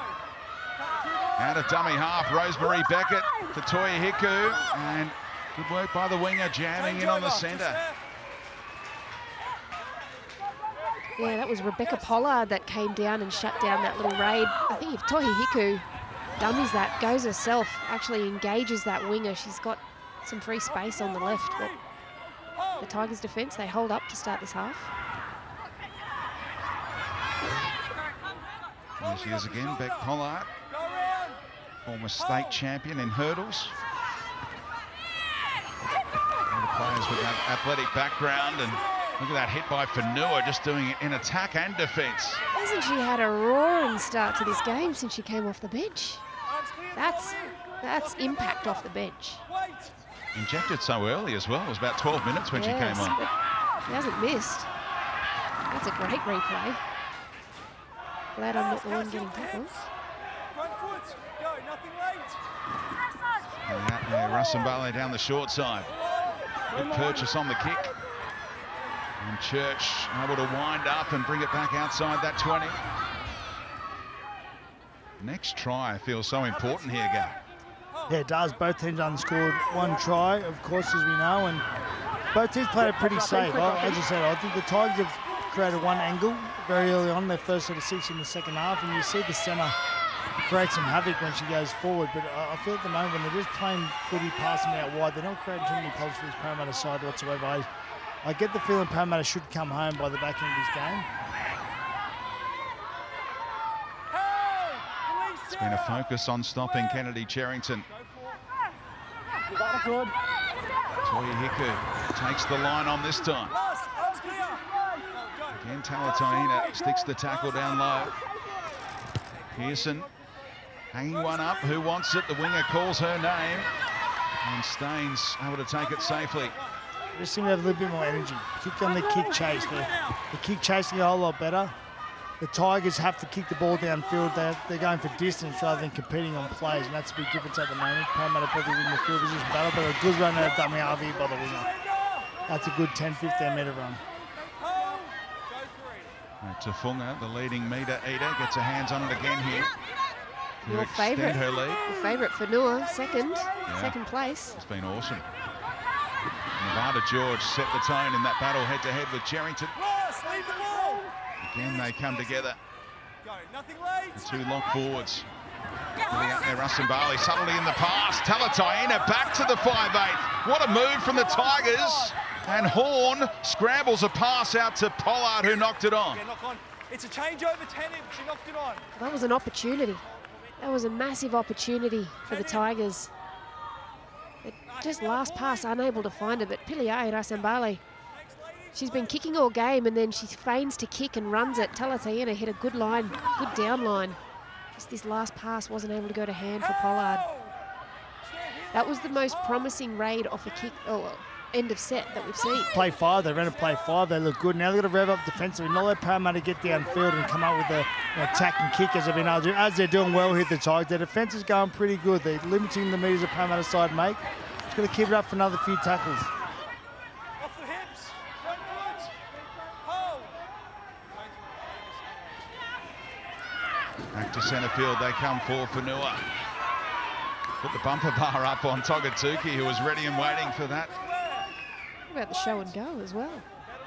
Out of dummy half, Rosemary Beckett to Toi Hiku, and good work by the winger, jamming in on the centre. Yeah, that was Rebecca Pollard that came down and shut down that little raid. I think if Toi Hiku dummies that, goes herself, actually engages that winger, she's got some free space on the left, but the Tigers' defence, they hold up to start this half. There she is again, Beck Pollard, former state champion in hurdles. One of the players with that athletic background, and look at that hit by Fanua, just doing it in attack and defence. Hasn't she had a roaring start to this game since she came off the bench? That's impact off the bench. Injected so early as well. It was about 12 minutes when she came on. But she hasn't missed. That's a great replay. Glad I'm not the one getting tackles. Front foot. Go. Nothing late. And that there, Russambale down the short side. Good purchase on the kick. And Church able to wind up and bring it back outside that 20. Next try feels so important here, Gav. Yeah, it does. Both teams unscored 1 try, of course, as we know, and both teams played it pretty safe. As I said, I think the Tigers have created 1 angle very early on, their first sort of 6 in the second half, and you see the centre create some havoc when she goes forward. But I feel at the moment when they're just playing footy, passing out wide, they're not creating too many problems for this Parramatta side whatsoever. I get the feeling Parramatta should come home by the back end of this game. It's been a focus on stopping Kennedy Cherrington. Toi Hiku takes the line on this time. Again, Talataina sticks the tackle down low. Pearson hanging one up. Who wants it? The winger calls her name. And Staines able to take it safely. They just seem to have a little bit more energy. Kick on the kick chase. The kick chasing a whole lot better. The Tigers have to kick the ball downfield. They're going for distance rather than competing on plays, and that's a big difference at the moment. Parramatta probably win the field position battle, but a good run out of dummy RV by the winger. That's a good 10-15 metre run. Tafunga, the leading metre eater, gets her hands on it again here. Your extend favourite. her lead. Your favourite for Noor, second place. It's been awesome. Nevada George set the tone in that battle head-to-head with Cherrington. Ross, leave the ball. Again, they come together. Go, nothing late. The two lock forwards. Getting up there, Russ and Barley subtly in the pass. Talataina back to the 5'8". What a move from the Tigers. And Horn scrambles a pass out to Pollard, who knocked it on. Yeah, knock on. It's a change over 10 him. She knocked it on. That was an opportunity. That was a massive opportunity for the Tigers. Just last pass, unable to find it, but Piliai Rasambale, she's been kicking all game and then she feigns to kick and runs it. Talataina hit a good line, good down line. Just this last pass wasn't able to go to hand for Pollard. That was the most promising raid off a kick, end of set that we've seen. Play 5, they ran a play 5, they look good. Now they've got to rev up defensively, not let Parramatta get downfield and come up with an attack and kick as they've been able to do. As they're doing well here, the Tigers, their defence is going pretty good. They're limiting the metres of Parramatta side make. Just got to keep it up for another few tackles. Off the hips. Front foot. Hold. Back to centre field, they come for Noor. Put the bumper bar up on Togatuki, who was ready and waiting for that. What about the show and go as well?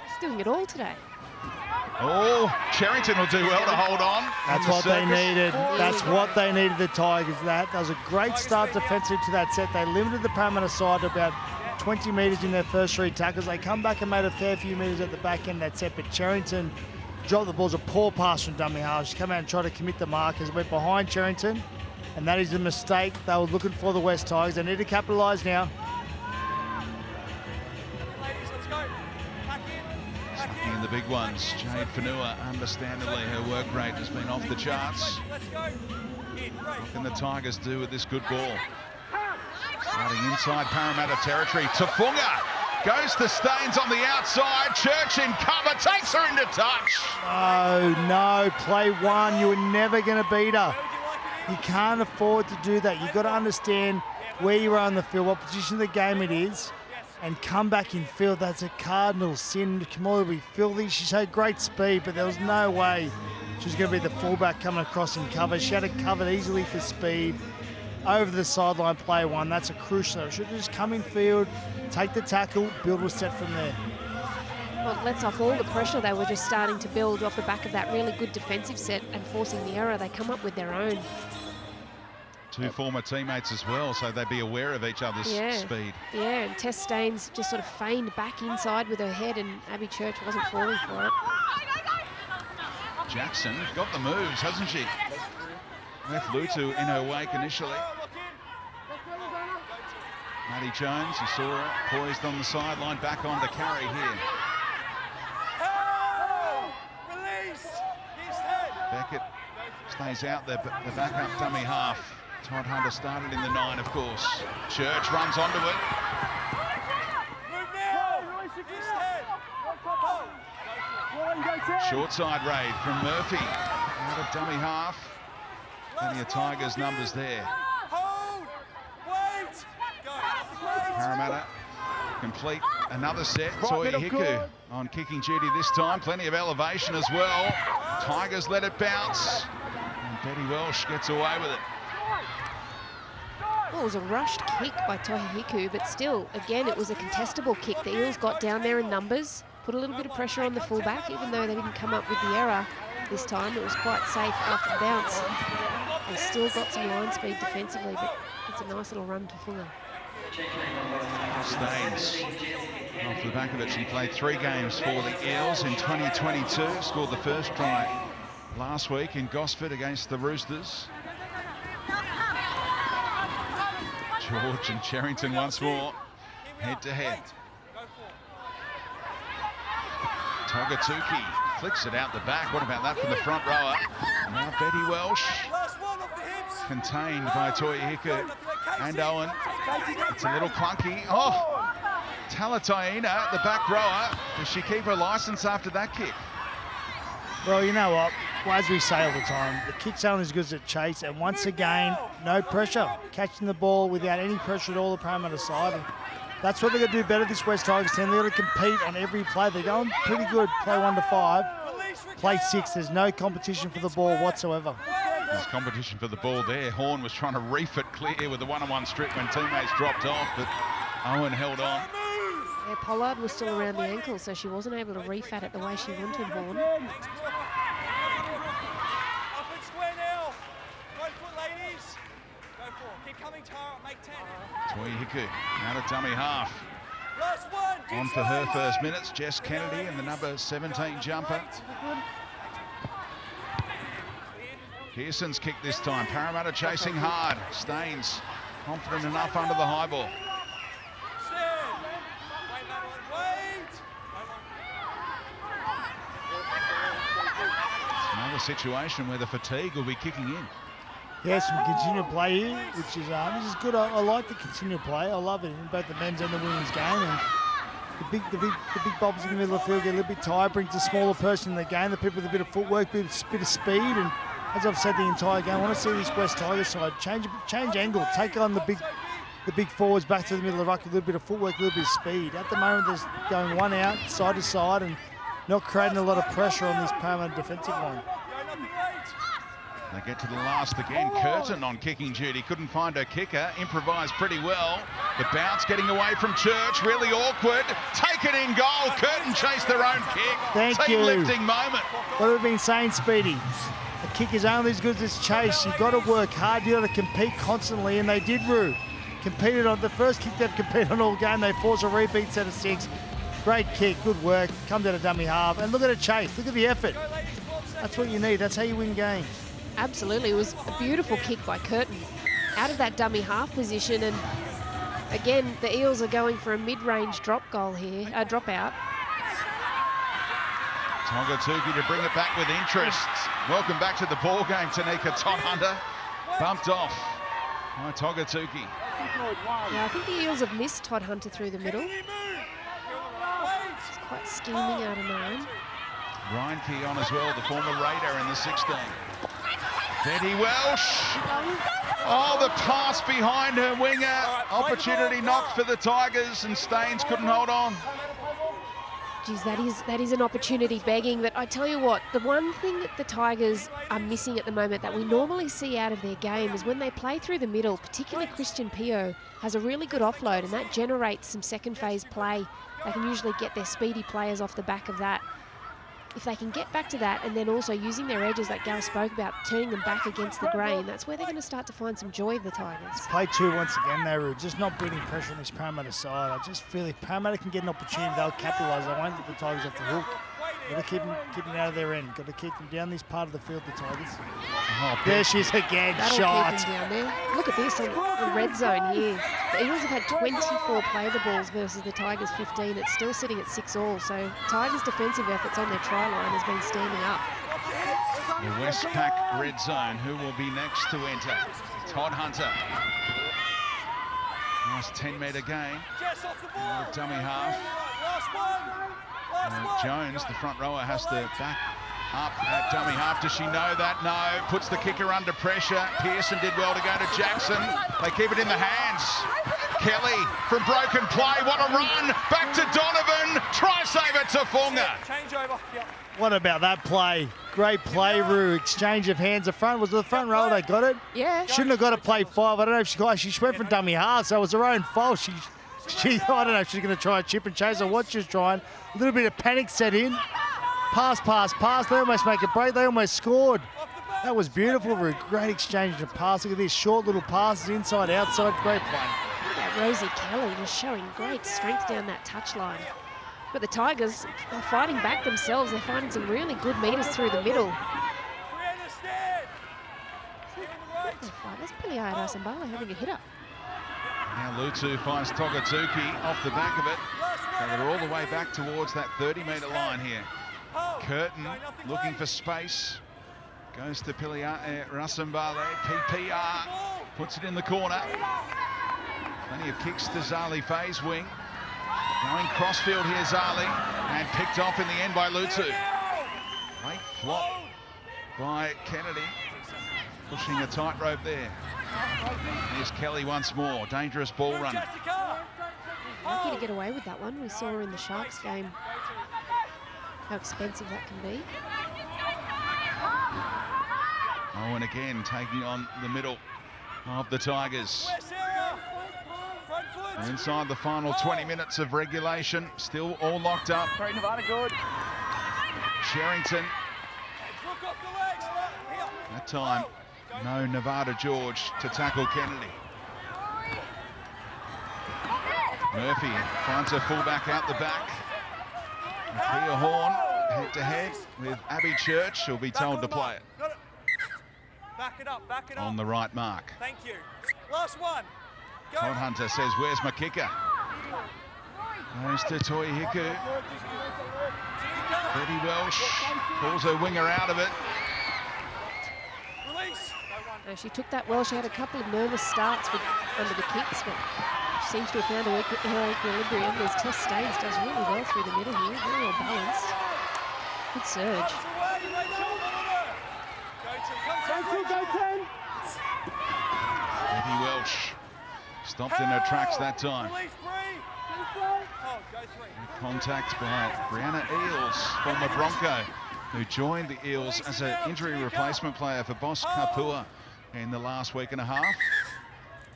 She's doing it all today. Oh, Cherrington will do well to hold on. That's what they needed. That's what they needed, the Tigers. That was a great start defensively to that set. They limited the Parramatta side to about 20 metres in their first 3 tackles. They come back and made a fair few metres at the back end of that set, but Cherrington dropped the ball. It was a poor pass from dummy half. She came out and tried to commit the markers, went behind Cherrington, and that is the mistake they were looking for, the West Tigers. They need to capitalise now. Ladies, let's go. Back in. Back in. In the big ones, Jade Fanua, understandably, her work rate has been off the charts. Let's go. In. Great. What can the Tigers do with this good ball? Starting inside Parramatta territory, Tafunga goes to Staines on the outside. Church in cover, takes her into touch. No, play 1. You were never going to beat her. You can't afford to do that. You've got to understand where you are on the field, what position of the game it is, and come back in field. That's a cardinal sin. Kamala will be filthy. She showed great speed, but there was no way she was going to be the fullback coming across in cover. She had it covered easily for speed. Over the sideline, play 1. That's a crucial. She should just come in field, take the tackle, build a set from there. Well, it lets off all the pressure they were just starting to build off the back of that really good defensive set and forcing the error. They come up with their own. 2 former teammates as well, so they'd be aware of each other's speed. Yeah, and Tess Staines just sort of feigned back inside with her head, and Abby Church wasn't falling for it. Jackson got the moves, hasn't she? Left Lutu in her wake initially. Maddie Jones, you saw her poised on the sideline, back on to carry here. Release. Beckett stays out there, but the backup dummy half. Todd Hunter started in the 9, of course. Church runs onto it. Move now. Hold. Short side raid from Murphy. Out of dummy half. Plenty of Tigers numbers there. Hold. Wait. Go. Parramatta complete another set. Toy Hiku on kicking duty this time. Plenty of elevation as well. Tigers let it bounce. And Betty Welsh gets away with it. Well, it was a rushed kick by Tohi Hiku, but still, again, it was a contestable kick. The Eels got down there in numbers, put a little bit of pressure on the fullback, even though they didn't come up with the error this time. It was quite safe after the bounce. They still got some line speed defensively, but it's a nice little run to Fuller. Staines, off the back of it, she played 3 games for the Eels in 2022. Scored the first try last week in Gosford against the Roosters. George and Cherrington once more, head to head. Togatuki flicks it out the back. What about that from the front rower? Now Betty Welsh, contained by Toya Hiku and Owen. It's a little clunky. Oh, Talataina, the back rower. Does she keep her licence after that kick? Well, you know what? Well, as we say all the time, the kick's only as good as it chase, and once again, no pressure. Catching the ball without any pressure at all, the Parramatta side. And that's what they're going to do better, this West Tigers team. They're going to compete on every play. They're going pretty good, play 1 to 5. Play 6, there's no competition for the ball whatsoever. There's competition for the ball there. Horn was trying to reef it clear with the one-on-one strip when teammates dropped off, but Owen held on. Yeah, Pollard was still around the ankle, so she wasn't able to reef at it the way she wanted, Horn. Up and square now. Go for it, ladies. Go for it. Keep coming, Tara. Make 10. Toi Hiku out of dummy half. Last one. On for her first minutes, Jess Kennedy and the number 17 jumper. Pearson's kick this time. Parramatta chasing hard. Staines confident enough under the high ball. Stand. Wait, Madeline. Wait. Another situation where the fatigue will be kicking in. Yeah, some continual play here, which is this is good. I like the continual play. I love it in both the men's and the women's game. And the big bobs in the middle of the field get a little bit tired, brings a smaller person in the game. The people with a bit of footwork, bit of speed, and as I've said the entire game, I want to see this West Tigers side change angle, take on the big forwards back to the middle of the ruck, a little bit of footwork, a little bit of speed. At the moment, there's going one out, side to side, and not creating a lot of pressure on this Parramatta defensive line. They get to the last again. Curtin on kicking duty. Couldn't find her kicker. Improvised pretty well. The bounce getting away from Church. Really awkward. Taken in goal. Curtin chased their own kick. Thank Team you. lifting moment. What have we been saying, Speedy? A kick is only as good as its chase. You've got to work hard. You've got to compete constantly, and they did, Roo. Competed on the first kick they've competed on all game. They forced a repeat set of 6. Great kick, good work. Comes out of dummy half. And look at a chase. Look at the effort. That's what you need. That's how you win games. Absolutely, it was a beautiful kick by Curtin out of that dummy half position, and again the Eels are going for a mid-range drop goal here, drop out. Togatuki to bring it back with interest. Welcome back to the ball game, Tanika. Todd Hunter bumped off by Togatuki. Yeah, I think the Eels have missed Todd Hunter through the middle. It's quite scheming out of 9. Ryan Key on as well, the former Raider in the 16. Betty Welsh. Oh, the pass behind her winger. Opportunity knocked for the Tigers, and Staines couldn't hold on. Geez, that is an opportunity begging. But I tell you what, the one thing that the Tigers are missing at the moment that we normally see out of their game is when they play through the middle, particularly Christian Pio has a really good offload, and that generates some second phase play. They can usually get their speedy players off the back of that. If they can get back to that, and then also using their edges like Gareth spoke about, turning them back against the grain, that's where they're going to start to find some joy, the Tigers. Play 2 once again, they were just not beating pressure on this Parramatta side. I just feel if Parramatta can get an opportunity, they'll capitalise. They won't let the Tigers off the hook. Got to keep them out of their end. Got to keep them down this part of the field, the Tigers. Oh, there she is again, That'll shot. keep them down there. Look at this on the red zone here. The Eagles have had 24 play-the balls versus the Tigers 15. It's still sitting at 6-all. So Tigers' defensive efforts on their try line has been standing up. The Westpac red zone. Who will be next to enter? Todd Hunter. Nice 10-metre gain. Dummy half. Jones, the front rower, has to back up at dummy half. Does she know that? No. Puts the kicker under pressure. Pearson did well to go to Jackson. They keep it in the hands. Kelly from broken play. What a run. Back to Donovan. Try saver to Funga. Change over. Yep. What about that play? Great play, Roo. Exchange of hands. Was the front row they got it? Yeah. Shouldn't have got to play 5. I don't know if she went for dummy half, so it was her own fault. I don't know if she's going to try a chip and chase or what she's trying. A little bit of panic set in. Pass. They almost make a break. They almost scored. That was beautiful, Roo. Great exchange of pass. Look at this. Short little passes, inside, outside. Great play. Look at Rosie Kelly just showing great strength down that touchline. But the Tigers are fighting back themselves. They're finding some really good meters through the middle. That's Piliaida Sambala having a hit up. Now Lutu finds Togatuki off the back of it. So they're all the way back towards that 30-metre line here. Curtin looking for space. Goes to Rasambale. PPR puts it in the corner. Plenty of kicks to Zali Faye's wing. Going crossfield here, Zali. And picked off in the end by Lutu. Great flop by Kennedy. Pushing a tightrope there. Here's Kelly once more. Dangerous ball runner. Lucky to get away with that one. We saw her in the Sharks game how expensive that can be. Owen again taking on the middle of the Tigers. West area. Front foot. And inside the final 20 minutes of regulation, still all locked up. Great, Nevada, good. Sherrington, Look off the legs. Here. that time, no Nevada George to tackle Kennedy. Murphy finds a fullback out the back. Pia Horn head-to-head with Abby Church. She'll be told to play it Back it up, back it up. on the right mark. Thank you. Last one. Go. Todd Hunter says, where's my kicker? Goes to Toi Hiku. Betty Welsh pulls her winger out of it. Release. No one. She took that well. She had a couple of nervous starts under the kicks, but she seems to have found her equilibrium. There's Tess Staines does really well through the middle here, very well balanced. Good surge. Betty Welsh stopped in her tracks that time. Release free. Oh, go three. Contact by Brianna Eels, former Bronco, who joined the Eels as an injury replacement player for Boss Kapua in the last week and a half.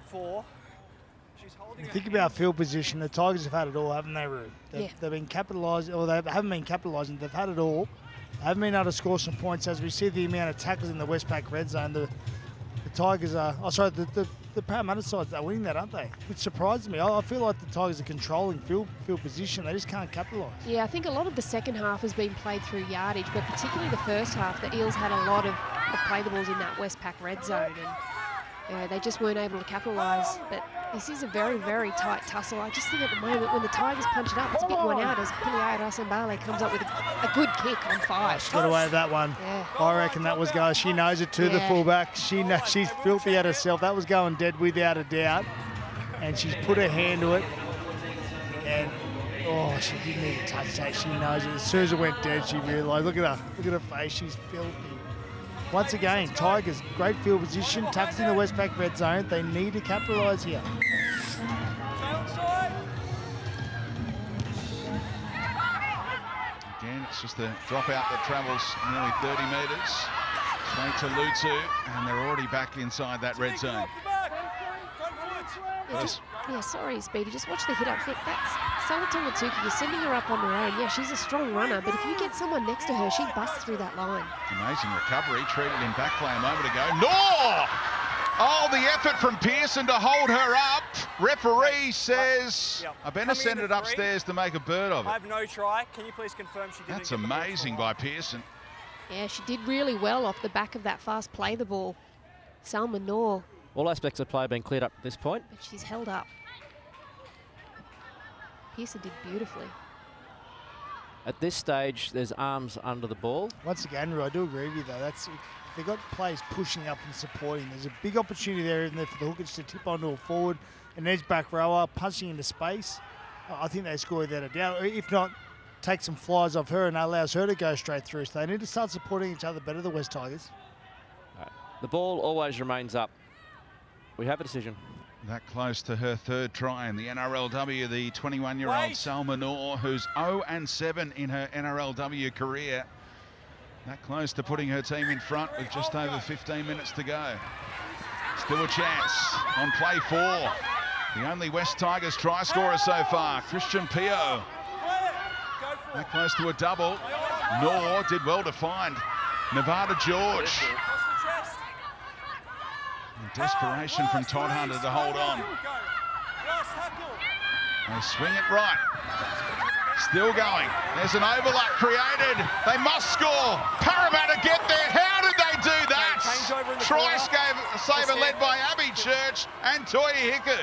4. She's holding Think about field position. The Tigers have had it all, haven't they, Roo? They've been capitalising, or they haven't been capitalising. They've had it all. They haven't been able to score some points. As we see the amount of tackles in the Westpac red zone, the Tigers are, the Parramatta sides are winning that, aren't they? Which surprises me. I feel like the Tigers are controlling field position. They just can't capitalise. Yeah, I think a lot of the second half has been played through yardage, but particularly the first half, the Eels had a lot of play the balls in that Westpac red zone, and they just weren't able to capitalise. But this is a very, very tight tussle. I just think at the moment when the Tigers punch it up, it's a bit one out as Piliaira Sambale comes up with a good kick on 5. She got away with that one. Yeah. I reckon that was going. She knows it too, the fullback. She knows she's filthy at herself. That was going dead without a doubt. And she's put her hand to it. And, oh, she didn't even touch that. She knows it. As soon as it went dead, she realised. Look at her. Look at her face. She's filthy. Once again, Tigers, great field position. Tucks in the Westpac red zone. They need to capitalise here. Again, it's just a dropout that travels nearly 30 metres. Straight to Lutu, and they're already back inside that red zone. Sorry, Speedy. Just watch the hit up. That's Salatonga Tuki. You're sending her up on her own. Yeah, she's a strong runner, but if you get someone next to her, she busts through that line. Amazing recovery, treated in back play a moment ago. No! Oh, the effort from Pearson to hold her up. Referee says, I better send it upstairs to make a bird of it. I have no try. Can you please confirm she didn't? That's amazing by Pearson. Yeah, she did really well off the back of that fast play the ball. Salma Noor. All aspects of play have been cleared up at this point. But she's held up. Pearson did beautifully. At this stage, there's arms under the ball. Once again, I do agree with you, though. They've got players pushing up and supporting. There's a big opportunity there, isn't there, for the hookers to tip onto a forward, an edge back rower, punching into space. I think they score without a doubt. If not, take some flies off her and allows her to go straight through. So they need to start supporting each other better, the West Tigers. The ball always remains up. We have a decision. That close to her third try in the NRLW, the 21-year-old Salma Noor, who's 0-7 in her NRLW career. That close to putting her team in front with just over 15 minutes to go. Still a chance on play 4. The only West Tigers try scorer so far, Christian Pio. That close to a double. Noor did well to find Nevada George. Desperation from Todd Hunter to hold on. They swing it right. Still going. There's an overlap created. They must score. Parramatta get there. How did they do that? Try saver led by Abby Church and Toi Hiku.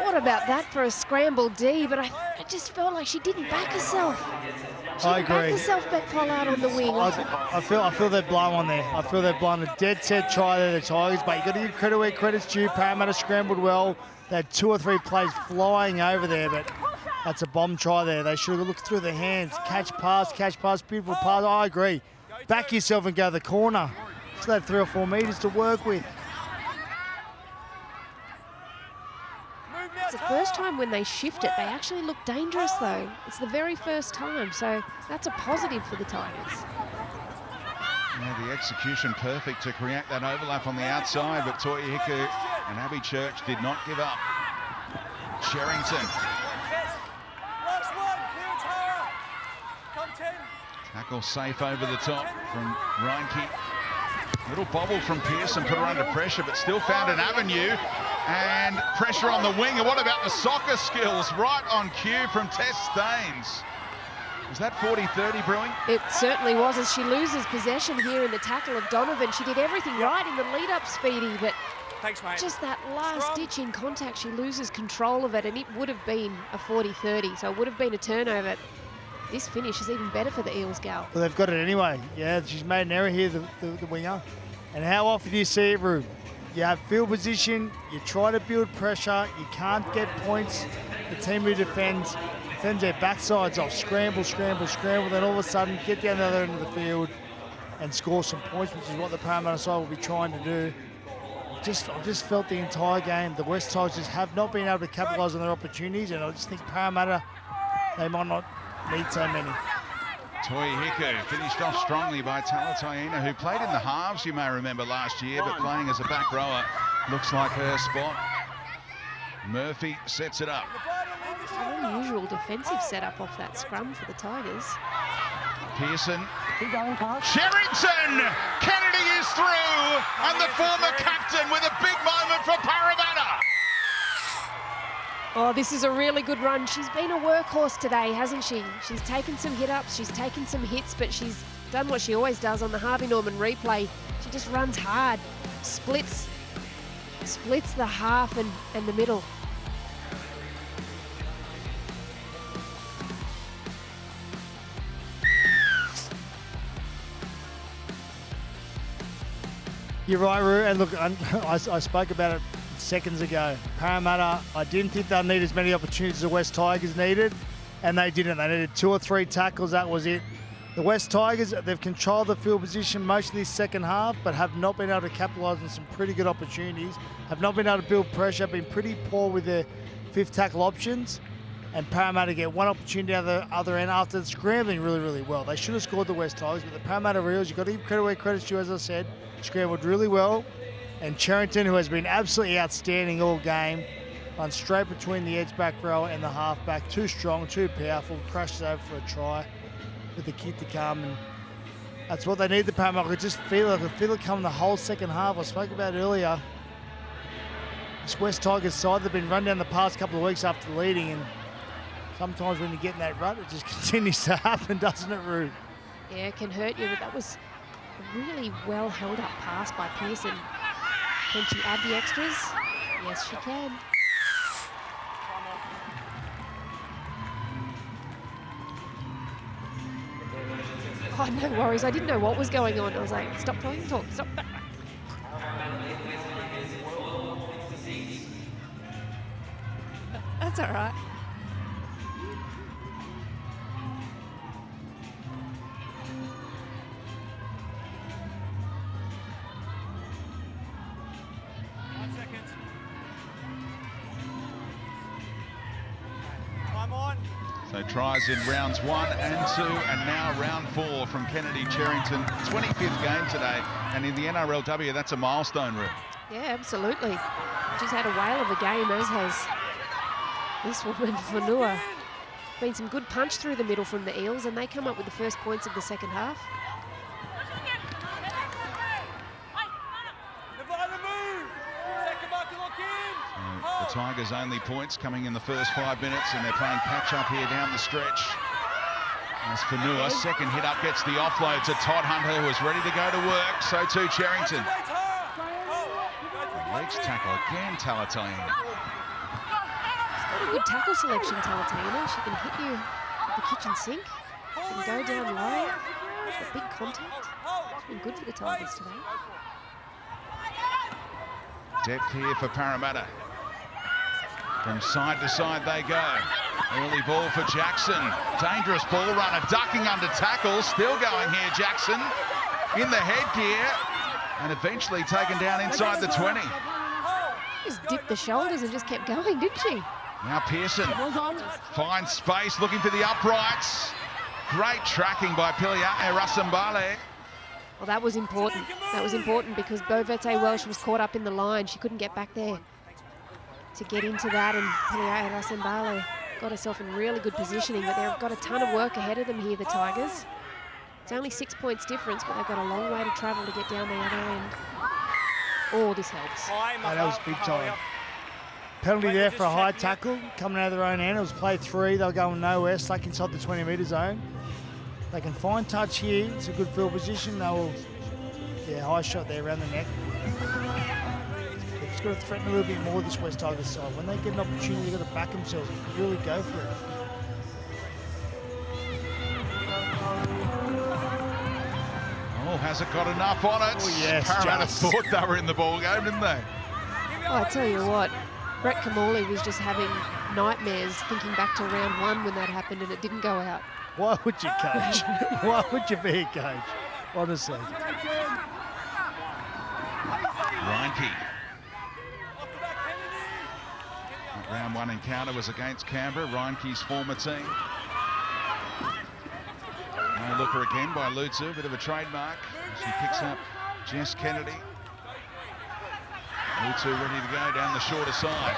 What about that for a scramble D? But I just felt like she didn't back herself. I agree. Back herself back Pollard on the wing. I feel they've blown one there. I feel they've blown a dead set try there, the Tigers, but you've got to give credit where credit's due. Parramatta scrambled well. They had 2 or 3 plays flying over there, but that's a bomb try there. They should have looked through their hands. Catch pass, beautiful pass. I agree. Back yourself and go to the corner. Still had 3 or 4 metres to work with. It's the first time when they shift it, they actually look dangerous though. It's the very first time, so that's a positive for the Tigers. Yeah, the execution perfect to create that overlap on the outside, but Toya Hiku and Abby Church did not give up. Sherrington. Last one, clear Tara. Come 10. Tackle safe over the top from Reinke. Little bobble from Pearson, put her under pressure, but still found an avenue. And pressure on the wing. And what about the soccer skills? Right on cue from Tess Staines. Was that 40-30 brewing? It certainly was, as she loses possession here in the tackle of Donovan. She did everything right in the lead-up, Speedy, but Thanks, mate. just that last ditch in contact, she loses control of it, and it would have been a 40-30, so it would have been a turnover. This finish is even better for the Eels gal. Well, they've got it anyway. Yeah, she's made an error here, the winger. And how often do you see it, Rube? You have field position, you try to build pressure, you can't get points. The team who defends their backsides off, scramble, then all of a sudden get down the other end of the field and score some points, which is what the Parramatta side will be trying to do. I just felt the entire game, the West Tigers just have not been able to capitalise on their opportunities, and I just think Parramatta, they might not need so many. Toya Hiku finished off strongly by Talataina, who played in the halves, you may remember, last year, but playing as a back rower looks like her spot. Murphy sets it up. An unusual defensive setup off that scrum for the Tigers. Pearson. Sherrington! Kennedy is through, and the former captain with a big moment for Parramatta. Oh, this is a really good run. She's been a workhorse today, hasn't she? She's taken some hit-ups, she's taken some hits, but she's done what she always does on the Harvey Norman replay. She just runs hard, splits the half and the middle. You're right, Roo, and look, I spoke about it seconds ago. Parramatta, I didn't think they'd need as many opportunities as the West Tigers needed, and they didn't. They needed 2 or 3 tackles, that was it. The West Tigers, they've controlled the field position most of this second half, but have not been able to capitalise on some pretty good opportunities, have not been able to build pressure, been pretty poor with their 5th tackle options, and Parramatta get one opportunity out the other end after scrambling really, really well. They should have scored the West Tigers, but the Parramatta Eels, you've got to give credit where credit's due, as I said, scrambled really well. And Sherrington, who has been absolutely outstanding all game, runs straight between the edge back row and the half back. Too strong, too powerful, crashes over for a try with the kick to come. And that's what they need, the Parramatta. I could just feel it. I could feel it coming the whole second half. I spoke about it earlier. This West Tigers side, they've been run down the past couple of weeks after leading, and sometimes when you get in that rut, it just continues to happen, doesn't it, Rube? Yeah, it can hurt you, but that was a really well held up pass by Pearson. Can she add the extras? Yes, she can. Oh, no worries. I didn't know what was going on. I was like, stop talking, talk, stop. That's all right. So tries in rounds 1 and 2, and now round 4 from Kennedy Sherrington. 25th game today, and in the NRLW, that's a milestone, Rip. Yeah, absolutely. She's had a whale of a game, as has this woman, Fanua. Been some good punch through the middle from the Eels, and they come up with the first points of the second half. The Tigers' only points coming in the first 5 minutes, and they're playing catch-up here down the stretch. As Fanua, second hit up, gets the offload to Todd Hunter, who is ready to go to work. So too Sherrington. Legs tackle again, Talataina. Good tackle selection, Talataina. She can hit you with the kitchen sink. She can go down low. A big contact. It's been good for the Tigers today. Depth here for Parramatta. From side to side they go. Early ball for Jackson. Dangerous ball runner, ducking under tackle. Still going here, Jackson. In the headgear. And eventually taken down inside the 20. Just dipped the shoulders and just kept going, didn't she? Now Pearson finds space, looking for the uprights. Great tracking by Pilia Rasambale. Well, that was important. That was important because Bovete Welsh was caught up in the line. She couldn't get back there to get into that, and Piliae Rasembale got herself in really good positioning, but they've got a ton of work ahead of them here, the Tigers. It's only 6 points difference, but they've got a long way to travel to get down the other end. Oh, this helps. Oh, that was big time. Penalty there for a high tackle, coming out of their own end. It was play 3, they were going nowhere, stuck inside the 20-metre zone. They can find touch here, it's a good field position. They will, high shot there around the neck. They've just got to threaten a little bit more this West Tigers side. When they get an opportunity, they've got to back themselves and really go for it. Oh, has it got enough on it? Oh, yes, Parramatta just. thought they were in the ball game, didn't they? Oh, I tell you what, Brett Kamali was just having nightmares thinking back to round 1 when that happened and it didn't go out. Why would you coach? Why would you be a coach? Honestly. Reinke. Round 1 encounter was against Canberra, Reinke's former team. No looker again by Lutzer, a bit of a trademark. She picks up Jess Kennedy. Lutzer ready to go down the shorter side.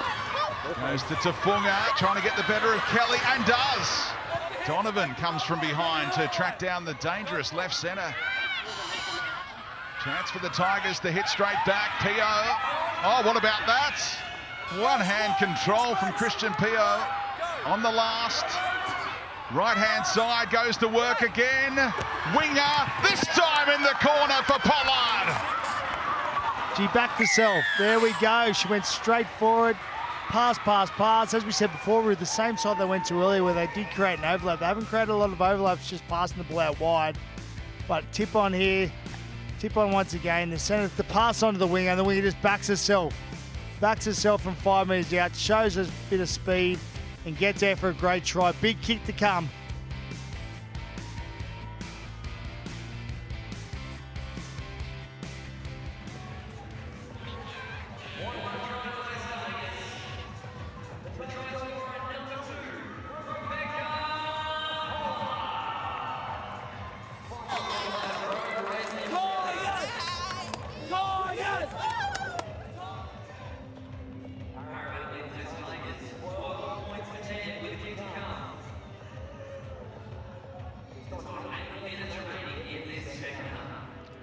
Goes to Tafunga, trying to get the better of Kelly, and does. Donovan comes from behind to track down the dangerous left centre. Chance for the Tigers to hit straight back. Pio. Oh, what about that? One-hand control from Christian Pio on the last. Right-hand side goes to work again. Winger, this time in the corner for Pollard. She backed herself. There we go. She went straight forward. Pass, pass, pass. As we said before, we were the same side they went to earlier where they did create an overlap. They haven't created a lot of overlaps, just passing the ball out wide. But tip on here, tip on once again. The centre, the pass onto the winger, and the winger just backs herself. Backs herself from 5 metres out, shows a bit of speed, and gets there for a great try. Big kick to come.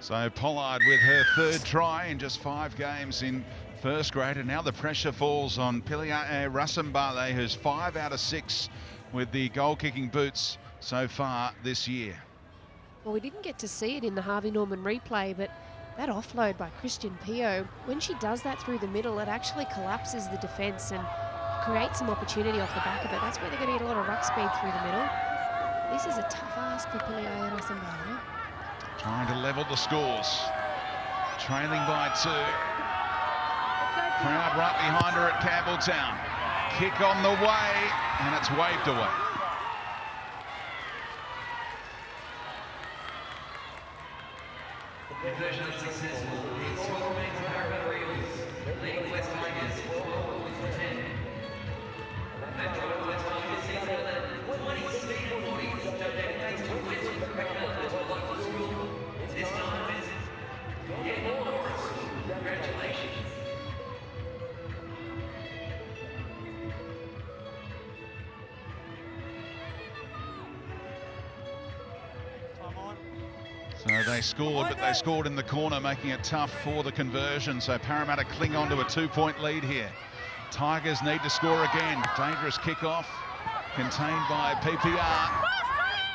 So Pollard with her 3rd try in just 5 games in first grade, and now the pressure falls on Piliae Rasembale, who's 5 out of 6 with the goal-kicking boots so far this year. Well, we didn't get to see it in the Harvey Norman replay, but that offload by Christian Pio, when she does that through the middle, it actually collapses the defence and creates some opportunity off the back of it. That's where they're going to get a lot of ruck speed through the middle. This is a tough ask for Piliae Rasembale. Trying to level the scores. Trailing by 2. Crowd right behind her at Campbelltown. Kick on the way, and it's waved away. Conversion unsuccessful. The score remains Parramatta Eels, leading West Tigers 12 points to 10. That drive by Tigers season 11, 20 speed and 40s, donated thanks to Western curriculum at a local school. This time it's Yale Norris. Congratulations. So they scored, but they scored in the corner, making it tough for the conversion. So Parramatta cling on to a 2-point lead here. Tigers need to score again. Dangerous kickoff, contained by PPR.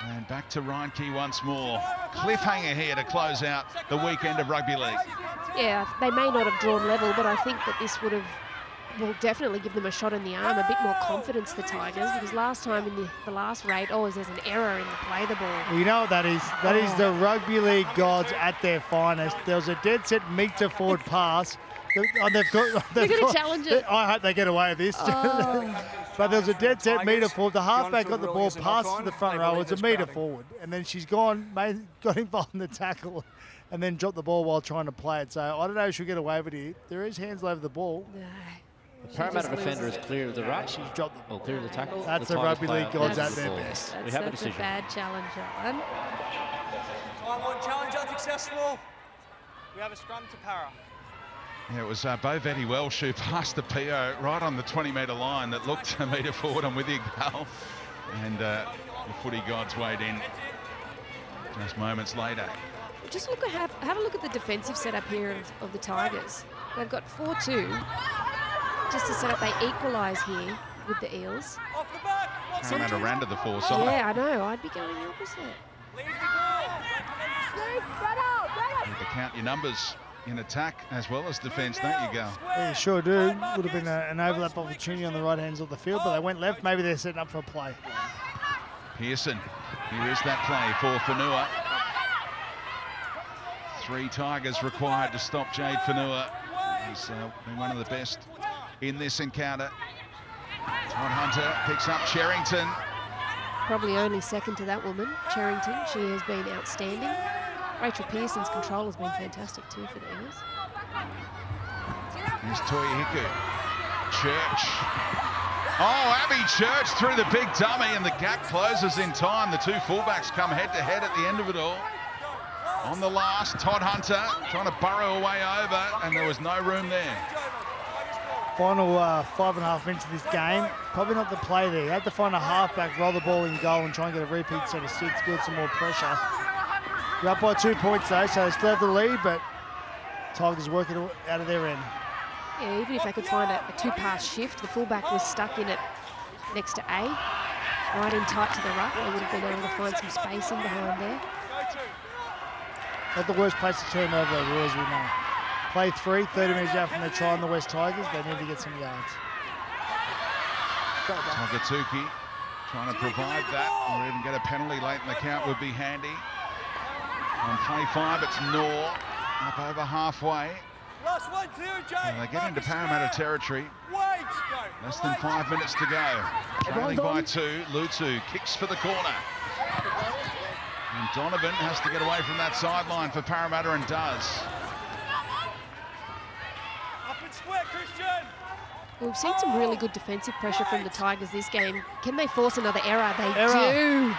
And back to Reinke once more. Cliffhanger here to close out the weekend of Rugby League. Yeah, they may not have drawn level, but I think that this will definitely give them a shot in the arm, a bit more confidence, the Tigers, because last time in the last raid, there's an error in the play of the ball. Well, you know what that is? That is the Rugby League gods at their finest. There was a dead set metre forward pass. They're going to challenge it. I hope they get away with this. But there was a dead set metre forward. The halfback got the ball, passed to the front row. It was a metre forward. And then she's got involved in the tackle and then dropped the ball while trying to play it. So I don't know if she'll get away with it. There is hands all over the ball. No. The Parramatta defender is clear of the ruck. She's dropped the ball. Or clear of the tackle. That's the Tigers Rugby player League gods loses at the their ball. best. We have a That's decision. a bad challenge, that one. Time on, challenge. successful. We have a scrum to para. Yeah, it was Bo Vetti Welsh who passed the PO right on the 20-metre line that looked a metre forward. I'm with you, Carl. And the footy gods weighed in just moments later. Just look at have a look at the defensive setup here of the Tigers. They've got 4-2 just to set up. They equalise here with the Eels. Off the back. Parramatta ran to the fore side. Yeah, I know. I'd be going the opposite. Leave the ball. You need to count your numbers in attack as well as defence, don't you, Gal? Yeah, you sure do. Would have been an overlap opportunity on the right hands of the field, but they went left. Maybe they're setting up for a play. Pearson, here is that play for Whanua. 3 Tigers required to stop Jade Whanua. He's been one of the best in this encounter. Todd Hunter picks up Cherrington. Probably only second to that woman, Cherrington. She has been outstanding. Rachel Pearson's control has been fantastic too for the Eels. Here's Toya Hiku. Church. Oh, Abby Church through the big dummy, and the gap closes in time. The 2 fullbacks come head-to-head at the end of it all. On the last, Todd Hunter trying to burrow away over, and there was no room there. Final 5.5 minutes of this game. Probably not the play there. You had to find a halfback, roll the ball in goal and try and get a repeat set of 6, build some more pressure. You're up by 2 points though, so they still have the lead, but Tigers work it out of their end. Yeah, even if they could find a 2-pass shift, the fullback was stuck in it next to A, right in tight to the ruck. They would have been able to find some space in behind there. Not the worst place to turn over the rules, we know. Play 3, 30 minutes out from their try on the West Tigers. They need to get some yards. Tagatuki trying to provide that, or even get a penalty late in the count would be handy. On play 5, it's Knorr, up over halfway. Last one, clear, Jay. And they get into Parramatta territory. Wait, Less than 5 minutes to go. Trailing by 2, Lutu kicks for the corner. And Donovan has to get away from that sideline for Parramatta and does. Up and square, Christian. Well, we've seen some really good defensive pressure from the Tigers this game. Can they force another error? They do.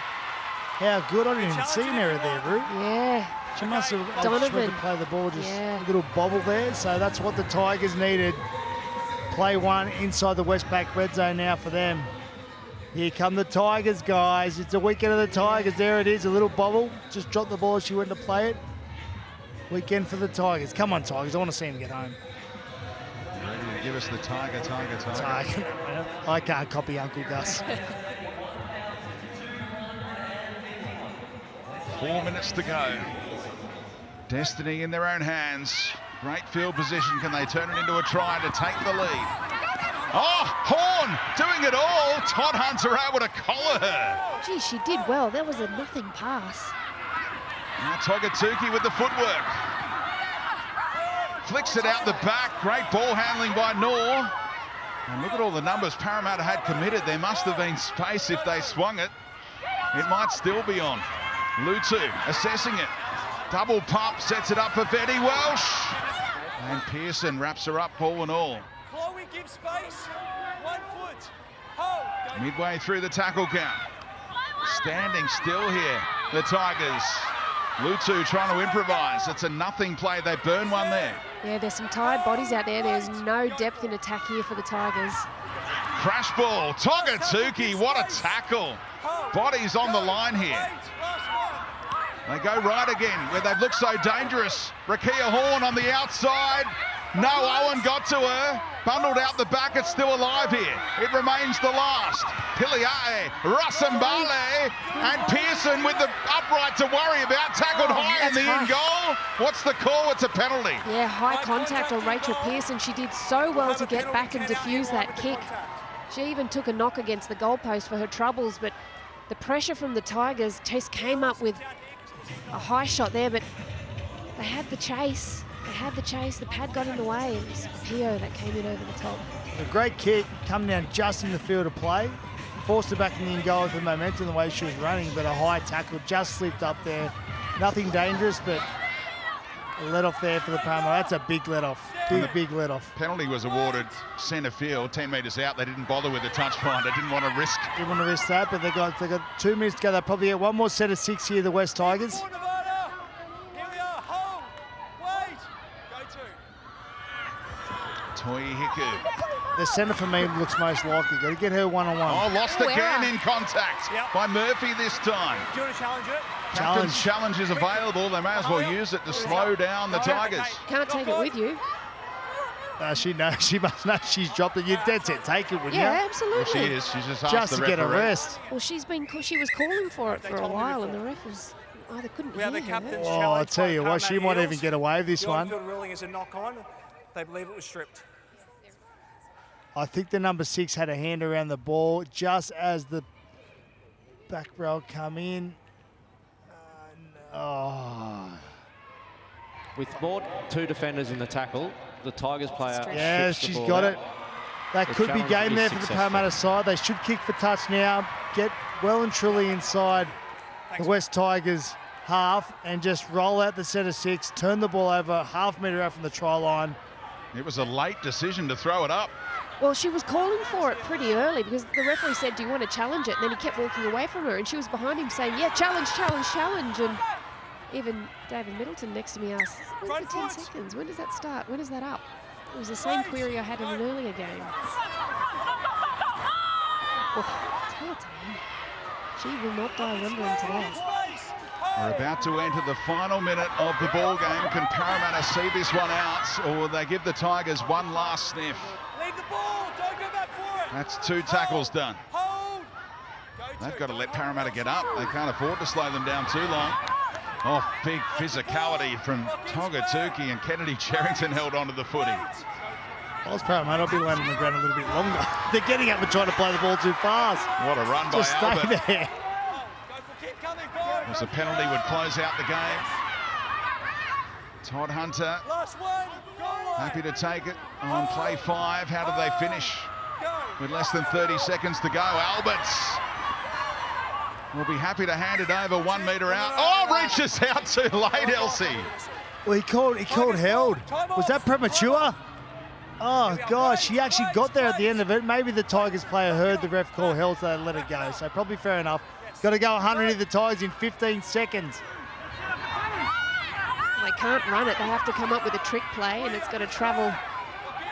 How good. I didn't even see an error there, Roo. Yeah. She must have Donovan. tried to play the ball, just Yeah. a little bobble there. So that's what the Tigers needed. Play 1 inside the West back red zone now for them. Here come the Tigers, guys. It's a weekend of the Tigers. There it is, a little bobble. Just dropped the ball as she went to play it. Weekend for the Tigers. Come on, Tigers. I want to see them get home. Ready to give us the Tiger. I can't copy Uncle Gus. 4 minutes to go. Destiny in their own hands. Great field position. Can they turn it into a try to take the lead? Oh, Horn doing it all. Todd Hunter able to collar her. Gee, she did well. That was a nothing pass. Now Tagatuki with the footwork. Flicks it out the back. Great ball handling by Knorr. And look at all the numbers Parramatta had committed. There must have been space if they swung it. It might still be on. Lutu assessing it. Double pump, sets it up for Vetti Welsh. And Pearson wraps her up, ball and all. Chloe, give space. 1 foot. Hold. Midway through the tackle count. Standing still here, the Tigers. Lutu trying to improvise. It's a nothing play. They burn one there. Yeah, there's some tired bodies out there. There's no depth in attack here for the Tigers. Crash ball. Tagatuki, what a tackle. Bodies on the line here. They go right again, where they've looked so dangerous. Rakia Horn on the outside. No, Owen got to her. Bundled out the back, it's still alive here. It remains the last. Piliae, Russambale, and Pearson with the upright to worry about. Tackled high in the end goal. What's the call? It's a penalty. Yeah, high contact on Rachel Pearson. She did so well to get back and defuse that kick. She even took a knock against the goalpost for her troubles, but the pressure from the Tigers just came up with a high shot there, but they had the chase. The pad got in the way, and it was Pio that came in over the top. A great kick, coming down just in the field of play. Forced her back in the end goal with the momentum the way she was running, but a high tackle just slipped up there. Nothing dangerous, but a let off there for the Parramatta. That's a big let off. Big let off. Penalty was awarded centre field, 10 metres out. They didn't bother with the touch find. They didn't want to risk. Didn't want to risk that, but they got 2 minutes to go. They'll probably get one more set of 6 here, the West Tigers. Here we are. Hiku. The centre for me looks most likely. Got to get her one-on-one. Oh, lost Oh, again error. in contact Yep. by Murphy this time. Do you want to challenge it? Captain's challenge is available. They may as well use it to slow down the Tigers. Can't take it with you. She knows. She must know she's dropped it. You're dead set. Take it, wouldn't Yeah, you? absolutely. Well, she is. She's just asked Just the to get a referee. rest. Well, she was calling for it for a while, and the ref was either couldn't We hear have a her. captain's Oh, I challenge. tell by you what, she Parramatta might even Eels. get away with this The one. on-field ruling is a knock-on. They believe it was stripped. I think the number 6 had a hand around the ball just as the back row come in. Oh. With more 2 defenders in the tackle, the Tigers player Yeah, ships the she's ball got out. it. That The could be challenge game is there for the successful. Parramatta side. They should kick for touch now, get well and truly inside the West Tigers half and just roll out the set of 6, turn the ball over half metre out from the try line. It was a late decision to throw it up. Well, she was calling for it pretty early because the referee said, "Do you want to challenge it?" And then he kept walking away from her, and she was behind him saying, "Yeah, challenge, challenge, challenge." And even David Middleton next to me asked, "When's the 10 seconds? When does that start? When is that up?" It was the same query I had in an earlier game. Oh, tell it to me. She will not die wondering today. We're about to enter the final minute of the ball game. Can Parramatta see this one out, or will they give the Tigers one last sniff? Leave the ball. Don't go back for it. That's 2 tackles done. Hold. They've got to let Parramatta get up. They can't afford to slow them down too long. Oh, big physicality from Togatuki, and Kennedy Cherrington held onto the footy. I was Parramatta, I'll be laying on the ground a little bit longer. They're getting up and trying to play the ball too fast. What a run by Just stay Albert. there. Keep coming, go. As a penalty would close out the game. Todd Hunter Last one. Go on. happy to take it on play 5. How do they finish? With less than 30 seconds to go, Alberts will be happy to hand it over 1 metre out. Oh, reaches out too late, Elsie. Well, he called held. Was that premature? Oh, gosh, he actually got there at the end of it. Maybe the Tigers player heard the ref call held, so they let it go. So probably fair enough. Got to go 100 of the Tigers in 15 seconds. They can't run it. They have to come up with a trick play, and it's got to travel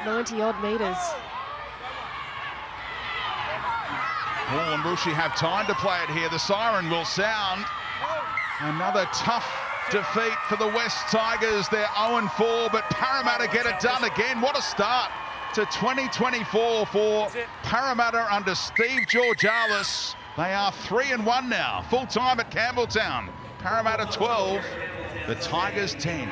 90-odd metres. Paul and Bushi have time to play it here. The siren will sound. Another tough defeat for the West Tigers. They're 0-4, but Parramatta get it done again. What a start to 2024 for Parramatta under Steve Georgalis. They are 3-1 now, full time at Campbelltown. Parramatta 12, the Tigers 10.